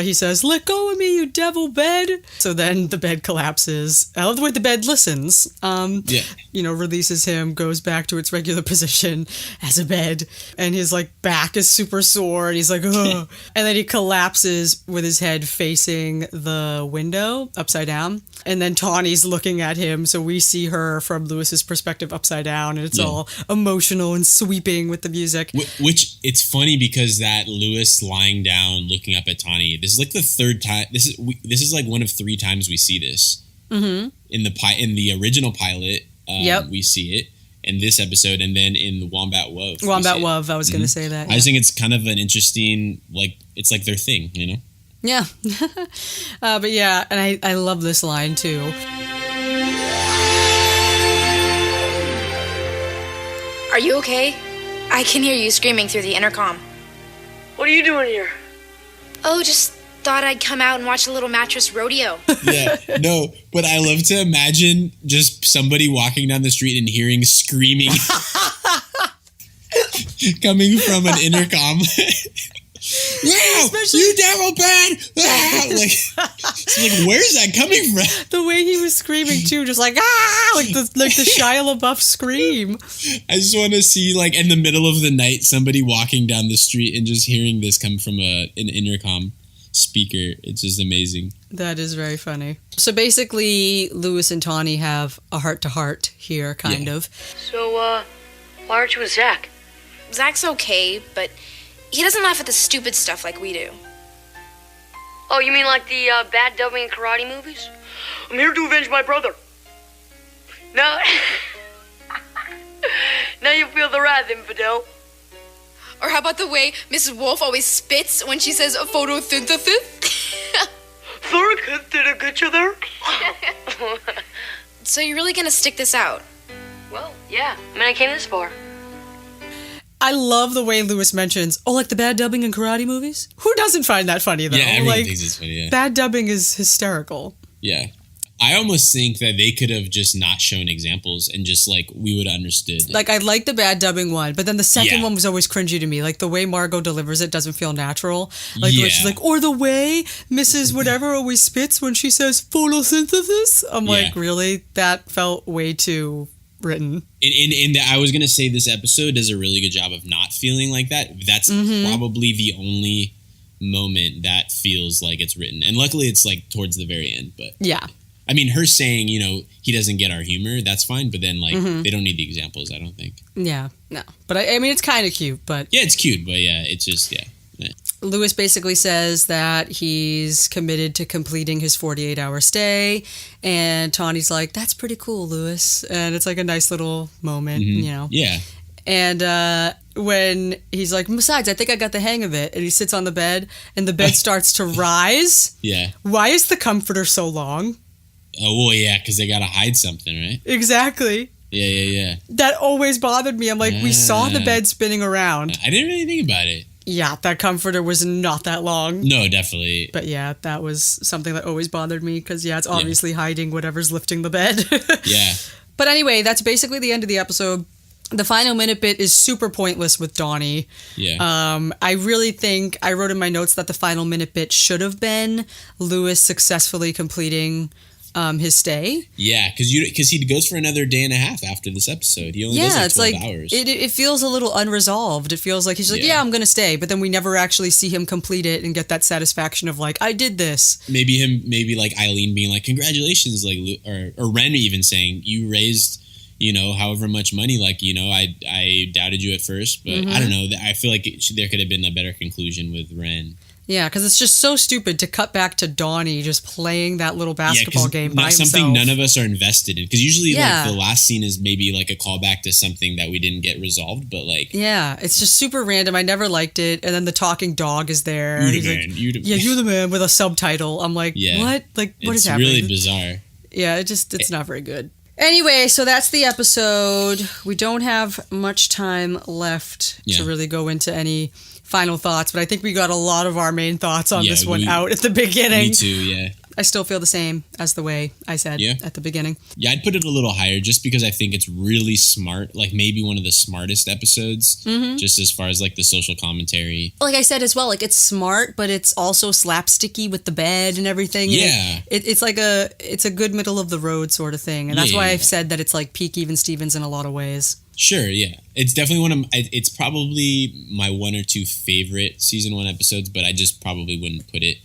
he says, let go of me, you devil bed. So then the bed collapses. I love the way the bed listens. You know, releases him, goes back to its regular position as a bed. And his, like, back is super sore. And he's like, ugh. And then he collapses with his head facing the window, upside down. And then Tawny's looking at him. So we see her from Lewis's perspective upside down. And it's all emotional and sweeping with the music. Which, it's funny because that Lewis lying down looking up at Tawny, this is like the third time. This is like one of 3 times we see this. Mm-hmm. In the original pilot, we see it. In this episode, and then in the Wombat Wove. I was going to say that. I just think it's kind of an interesting, like, it's like their thing, you know? Yeah. But yeah, and I love this line too. Are you okay? I can hear you screaming through the intercom. What are you doing here? Oh, just thought I'd come out and watch a little mattress rodeo. Yeah, no, but I love to imagine just somebody walking down the street and hearing screaming coming from an intercom. Wow, you devil bad! Like, where's that coming from? The way he was screaming too, just like like the Shia LaBeouf scream. I just want to see, like, in the middle of the night, somebody walking down the street and just hearing this come from an intercom speaker. It's just amazing. That is very funny. So basically, Lewis and Tawny have a heart-to-heart here, kind of. So, why aren't you with Zach? Zach's okay, but he doesn't laugh at the stupid stuff like we do. Oh, you mean like the bad dubbing and karate movies? I'm here to avenge my brother. Now, now you feel the wrath, infidel. Or how about the way Mrs. Wolf always spits when she says photosynthesis? Did I get you there? So you're really gonna stick this out? Well, yeah. I mean, I came this far. I love the way Lewis mentions, like the bad dubbing in karate movies? Who doesn't find that funny, though? Yeah, everyone thinks it's funny, yeah. Bad dubbing is hysterical. Yeah. I almost think that they could have just not shown examples and just like we would have understood. Like I like the bad dubbing one, but then the second one was always cringy to me. Like the way Margot delivers it doesn't feel natural. Like when she's like, or the way Mrs. Whatever always spits when she says photosynthesis. I'm like, really? That felt way too written. And I was gonna say this episode does a really good job of not feeling like that. That's probably the only moment that feels like it's written, and luckily it's like towards the very end. But yeah. I mean, her saying, he doesn't get our humor, that's fine. But then, like, they don't need the examples, I don't think. Yeah, no. But I mean, it's kind of cute, but... Yeah, it's cute, but yeah, it's just, yeah. Lewis basically says that he's committed to completing his 48-hour stay. And Tawny's like, that's pretty cool, Lewis. And it's like a nice little moment, Yeah. And when he's like, besides, I think I got the hang of it. And he sits on the bed, and the bed starts to rise. Yeah. Why is the comforter so long? Oh, well, yeah, because they got to hide something, right? Exactly. Yeah. That always bothered me. I'm like, we saw the bed spinning around. I didn't really think about it. Yeah, that comforter was not that long. No, definitely. But yeah, that was something that always bothered me because, it's obviously hiding whatever's lifting the bed. Yeah. But anyway, that's basically the end of the episode. The final minute bit is super pointless with Donnie. Yeah. I really think I wrote in my notes that the final minute bit should have been Lewis successfully completing his stay. Yeah, because he goes for another day and a half after this episode. He only does like 12 hours. It feels a little unresolved. It feels like he's like, I'm going to stay. But then we never actually see him complete it and get that satisfaction of like, I did this. Maybe like Eileen being like, congratulations, like, or Ren even saying, you raised, however much money, like, I doubted you at first, but I don't know. I feel like there could have been a better conclusion with Ren. Yeah, because it's just so stupid to cut back to Donnie just playing that little basketball game by himself. Something none of us are invested in. Because usually, like, the last scene is maybe like a callback to something that we didn't get resolved, but like... Yeah, it's just super random. I never liked it. And then the talking dog is there. You're the man. Yeah, you're the man with a subtitle. I'm like, what? Like, what is happening? It's really bizarre. Yeah, it's not very good. Anyway, so that's the episode. We don't have much time left to really go into any final thoughts, but I think we got a lot of our main thoughts on this one out at the beginning. Me too, yeah. I still feel the same as the way I said at the beginning. Yeah, I'd put it a little higher just because I think it's really smart, like maybe one of the smartest episodes, just as far as like the social commentary. Like I said as well, like it's smart, but it's also slapsticky with the bed and everything. Yeah. It's like it's a good middle of the road sort of thing. And that's why I've said that it's like peak Even Stevens in a lot of ways. Sure, yeah. It's definitely it's probably my one or two favorite season 1 episodes, but I just probably wouldn't put it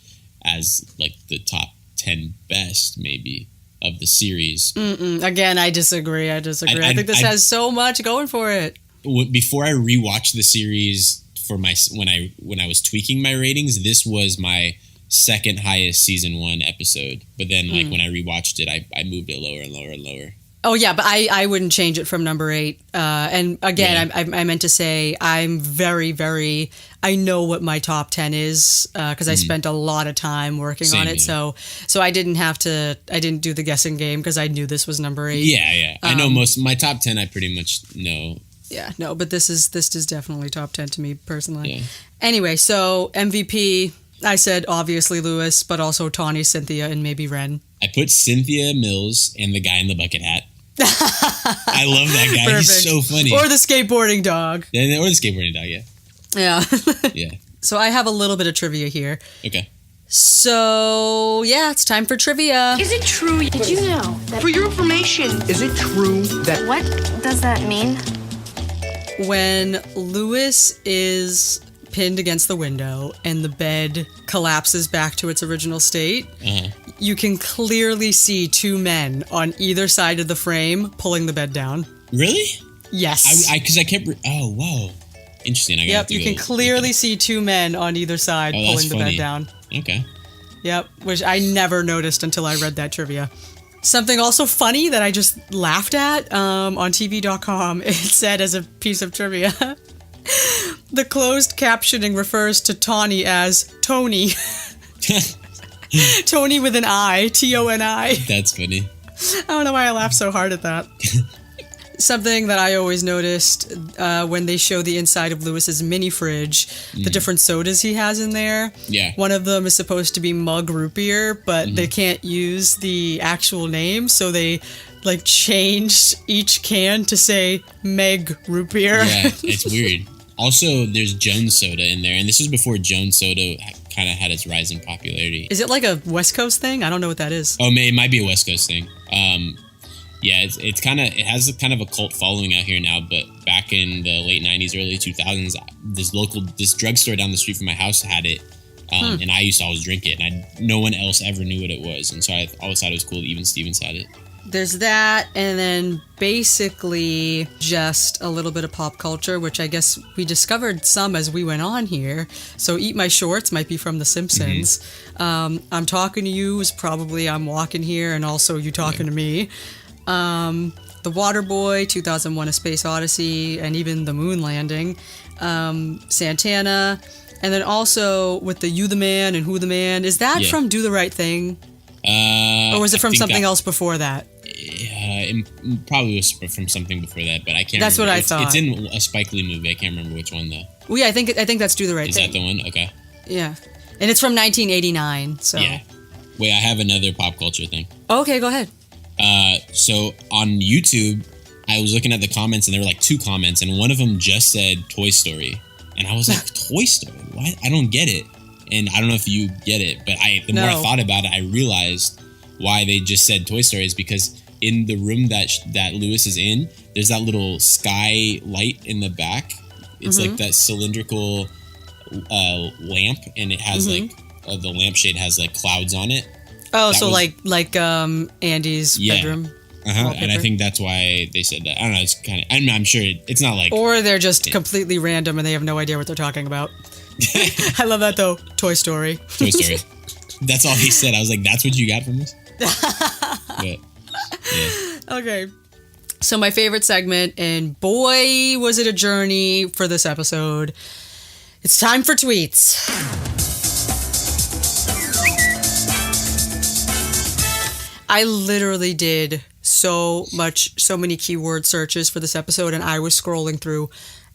as like the top 10 best maybe of the series. Again, I disagree. I think this has so much going for it. Before I rewatched the series for when I was tweaking my ratings, this was my second highest season 1 episode. But then like when I rewatched it, I moved it lower and lower and lower. Oh, yeah, but I wouldn't change it from number 8. And again, I meant to say I'm very, very... I know what my top 10 is because I spent a lot of time working on it. So I didn't have to... I didn't do the guessing game because I knew this was number 8. Yeah. I know most... My top 10 I pretty much know. Yeah, no, but this is definitely top 10 to me personally. Yeah. Anyway, so MVP... I said obviously Lewis, but also Tawny, Cynthia, and maybe Ren. I put Cynthia Mills and the guy in the bucket hat. I love that guy. Perfect. He's so funny. Or the skateboarding dog. Yeah, or the skateboarding dog, yeah. Yeah. Yeah. So I have a little bit of trivia here. Okay. So, yeah, it's time for trivia. Is it true? Did you know that... For your information, is it true that... What does that mean? When Lewis is pinned against the window and the bed collapses back to its original state, you can clearly see 2 men on either side of the frame pulling the bed down. Really? Yes. Because I kept... Oh, whoa. Interesting. Yep, you can clearly see 2 men on either side pulling the bed down. Okay. Yep, which I never noticed until I read that trivia. Something also funny that I just laughed at on TV.com, it said as a piece of trivia, the closed captioning refers to Tawny as Tony. Tony with an I, Toni. That's funny. I don't know why I laughed so hard at that. Something that I always noticed when they show the inside of Lewis's mini fridge, the different sodas he has in there. Yeah. One of them is supposed to be Mug Root Beer, but they can't use the actual name, so they like changed each can to say Meg Root Beer. Yeah, it's weird. Also, there's Jones Soda in there, and this was before Jones Soda kind of had its rise in popularity. Is it like a West Coast thing? I don't know what that is. Oh, it might be a West Coast thing. Yeah, it has kind of a cult following out here now, but back in the late 90s, early 2000s, this drugstore down the street from my house had it, and I used to always drink it, and no one else ever knew what it was, and so I always thought it was cool that even Stevens had it. There's that, and then basically just a little bit of pop culture, which I guess we discovered some as we went on here. So Eat My Shorts might be from The Simpsons. I'm Talking to You is probably I'm Walking Here, and also You Talking to Me. The Waterboy, 2001: A Space Odyssey, and even the moon landing. Santana, and then also with the You the Man and Who the Man. Is that from Do the Right Thing? Or was it from something else before that? It probably was from something before that, but I can't That's remember. what I thought. It's in a Spike Lee movie. I can't remember which one, though. Well, yeah, I think that's Do the Right Thing. Is that the one? Okay. Yeah. And it's from 1989, so... Yeah. Wait, I have another pop culture thing. Okay, go ahead. So on YouTube, I was looking at the comments, and there were like 2 comments, and one of them just said Toy Story. And I was like, Toy Story? What? I don't get it. And I don't know if you get it, but the more I thought about it, I realized why they just said Toy Story is because in the room that Lewis is in, there's that little sky light in the back. It's like that cylindrical lamp, and it has like the lampshade has like clouds on it. Oh, that so like Andy's bedroom. And I think that's why they said that. I don't know. It's kind of. I'm sure it's not like. Or they're just completely random and they have no idea what they're talking about. I love that though. Toy Story. Toy Story. That's all he said. I was like, that's what you got from this? But, yeah. Okay. So my favorite segment, and boy, was it a journey for this episode. It's time for tweets. I literally did so many keyword searches for this episode, and I was scrolling through.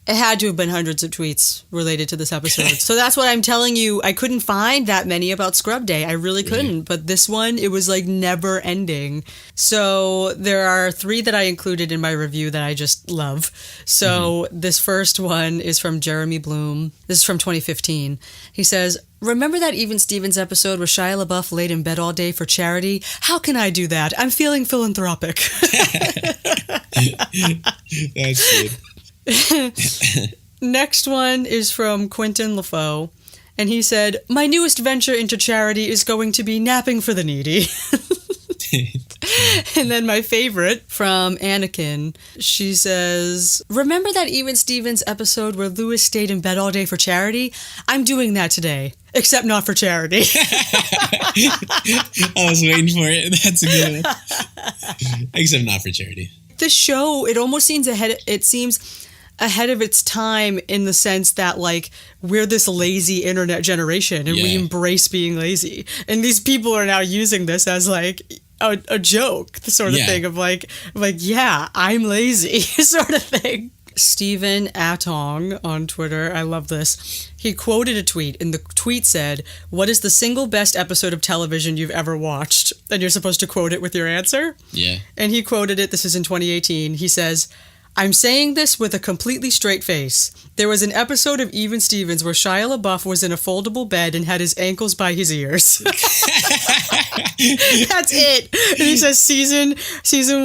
It had to have been hundreds of tweets related to this episode. So that's what I'm telling you. I couldn't find that many about Scrub Day. I really couldn't. But this one, it was like never ending. So there are 3 that I included in my review that I just love. So this first one is from Jeremy Bloom. This is from 2015. He says, remember that Even Stevens episode where Shia LaBeouf laid in bed all day for charity? How can I do that? I'm feeling philanthropic. That's good. Next one is from Quentin LaFoe, and he said, my newest venture into charity is going to be napping for the needy. And then my favorite from Anakin, she says, remember that Even Stevens episode where Lewis stayed in bed all day for charity? I'm doing that today, except not for charity. I was waiting for it. That's a good one. Except not for charity. The show, it almost seems ahead of its time in the sense that, like, we're this lazy internet generation and we embrace being lazy. And these people are now using this as, like, a joke, the sort of thing of, like, yeah, I'm lazy sort of thing. Stephen Atong on Twitter, I love this. He quoted a tweet, and the tweet said, what is the single best episode of television you've ever watched? And you're supposed to quote it with your answer. Yeah. And he quoted it, this is in 2018. He says, I'm saying this with a completely straight face. There was an episode of Even Stevens where Shia LaBeouf was in a foldable bed and had his ankles by his ears. That's it. And he says season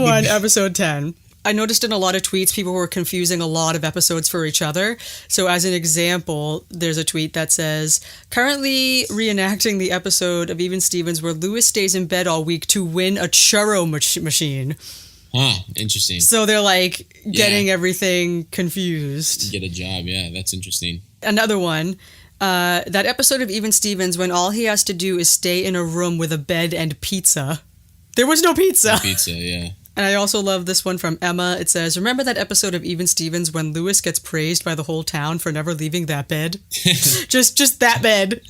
1, episode 10. I noticed in a lot of tweets, people were confusing a lot of episodes for each other. So as an example, there's a tweet that says, currently reenacting the episode of Even Stevens where Lewis stays in bed all week to win a churro machine. Huh, interesting. So they're like getting everything confused. Get a job, yeah, that's interesting. Another one, that episode of Even Stevens when all he has to do is stay in a room with a bed and pizza. There was no pizza. No pizza, yeah. And I also love this one from Emma. It says, remember that episode of Even Stevens when Lewis gets praised by the whole town for never leaving that bed? just that bed.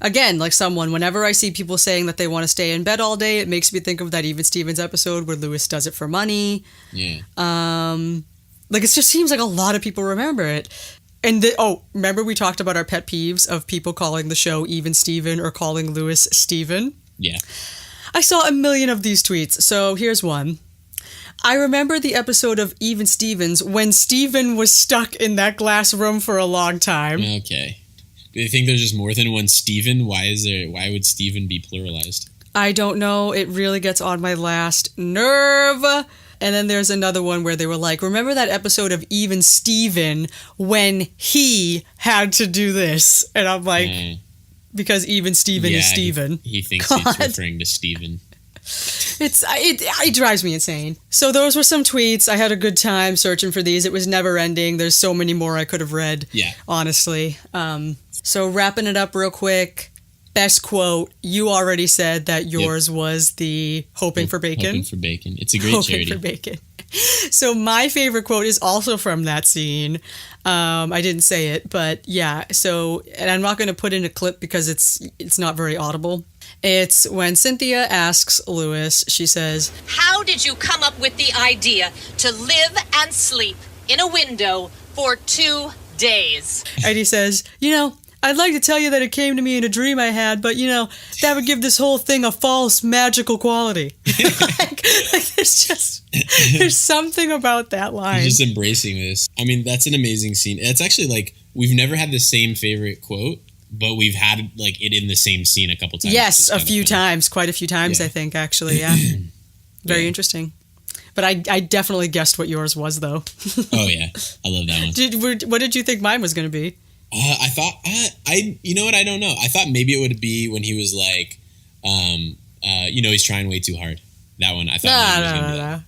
again, like someone, whenever I see people saying that they want to stay in bed all day, it makes me think of that Even Stevens episode where Lewis does it for money. Yeah. Like, it just seems like a lot of people remember it. And remember we talked about our pet peeves of people calling the show Even Steven or calling Lewis Steven? Yeah. I saw a million of these tweets, so here's one. I remember the episode of Even Stevens when Steven was stuck in that glass room for a long time. Okay. Do you think there's just more than one Steven? Why would Steven be pluralized? I don't know. It really gets on my last nerve. And then there's another one where they were like, remember that episode of Even Steven when he had to do this? And I'm like, because Even Steven is Steven. He thinks he's referring to Steven. It drives me insane. So those were some tweets. I had a good time searching for these. It was never ending. There's so many more I could have read. Yeah. Honestly. So wrapping it up real quick. Best quote. You already said that yours was the Hoping for Bacon. Hoping for Bacon. It's a great charity. Hoping for Bacon. So my favorite quote is also from that scene. I didn't say it, but yeah. So, and I'm not going to put in a clip because it's not very audible. It's when Cynthia asks Lewis, she says, How did you come up with the idea to live and sleep in a window for 2 days? And he says, I'd like to tell you that it came to me in a dream I had, but, that would give this whole thing a false magical quality. like there's something about that line. He's just embracing this. I mean, that's an amazing scene. It's actually like, we've never had the same favorite quote, but we've had like it in the same scene a couple times. Yes, a few times, quite a few times, I think, actually, yeah. Very interesting. But I definitely guessed what yours was, though. Oh, yeah. I love that one. What did you think mine was going to be? I thought, you know what? I don't know. I thought maybe it would be when he was like, he's trying way too hard. That one, I thought. No.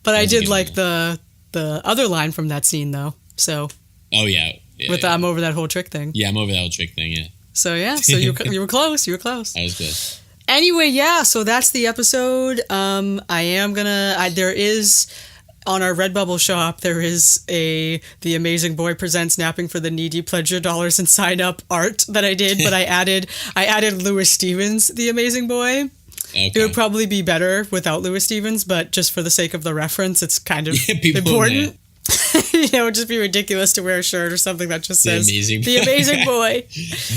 But I did like the other line from that scene, though. So. Oh, yeah. With I'm over that whole trick thing. Yeah, I'm over that whole trick thing, yeah. So, yeah. So you were close. You were close. That was good. Anyway, yeah. So that's the episode. There is... On our Redbubble shop, there is The Amazing Boy Presents Napping for the Needy, Pledge Your Dollars and Sign Up art that I did, but I added Lewis Stevens, The Amazing Boy. Okay. It would probably be better without Lewis Stevens, but just for the sake of the reference, it's kind of important. It would just be ridiculous to wear a shirt or something that just says The Amazing Boy.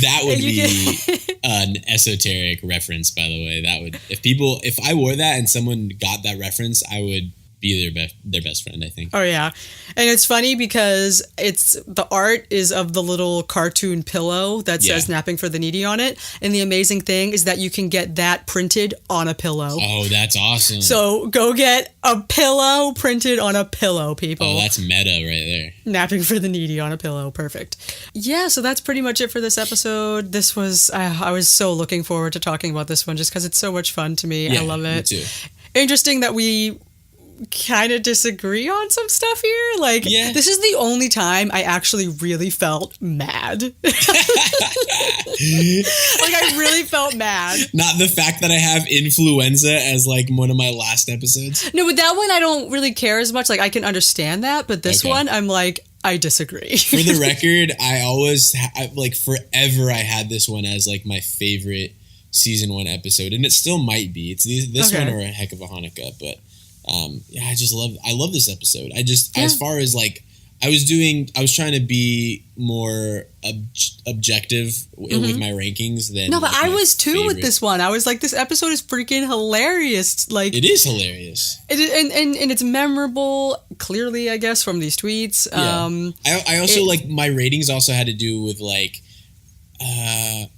That would be an esoteric reference, by the way. That would, if I wore that and someone got that reference, I would be their best friend, I think. Oh yeah, and it's funny because the art is of the little cartoon pillow that says "Napping for the Needy" on it, and the amazing thing is that you can get that printed on a pillow. Oh, that's awesome! So go get a pillow printed on a pillow, people. Oh, that's meta right there. Napping for the Needy on a pillow, perfect. Yeah, so that's pretty much it for this episode. This was I was so looking forward to talking about this one just because it's so much fun to me. Yeah, I love it. Me too. Interesting that we kind of disagree on some stuff here. Like, this is the only time I actually really felt mad. Like, I really felt mad. Not the fact that I have influenza as, like, one of my last episodes. No, but that one I don't really care as much. Like, I can understand that, but this one, I'm like, I disagree. For the record, I always, forever I had this one as, like, my favorite season 1 episode, and it still might be. It's this one or a heck of a Hanukkah, but I love this episode. As far as like, I was trying to be more objective with my rankings than. No, but like, I was too with this one. I was like, this episode is freaking hilarious. Like, it is hilarious. And it's memorable, clearly, I guess, from these tweets. Yeah. I also like, my ratings also had to do with like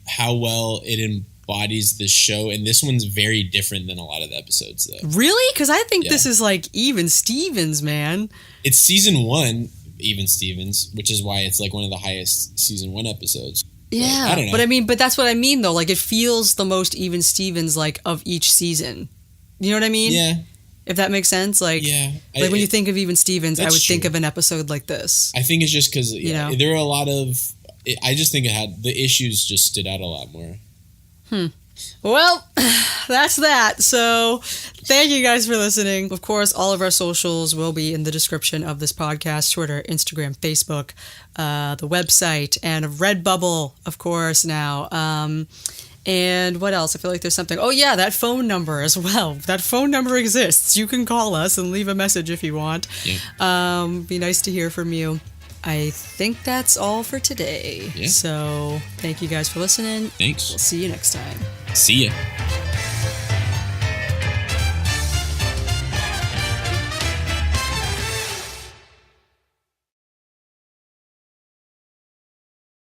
how well it embodies the show, and this one's very different than a lot of the episodes, though. Really? Because I think this is like Even Stevens, man. It's season 1 Even Stevens, which is why it's like one of the highest season 1 episodes. Yeah, I don't know. But that's what I mean, though. Like, it feels the most Even Stevens, like, of each season. You know what I mean? Yeah. If that makes sense, like, when you think of Even Stevens, I would think of an episode like this. I think it's just because there are a lot of. I just think the issues just stood out a lot more. Well, that's that. So thank you guys for listening. Of course, all of our socials will be in the description of this podcast: Twitter, Instagram, Facebook, the website, and Redbubble, of course, now. And what else? I feel like there's something. Oh, yeah, that phone number as well. That phone number exists. You can call us and leave a message if you want. Yeah. Be nice to hear from you. I think that's all for today. Yeah. So thank you guys for listening. Thanks. We'll see you next time. See ya.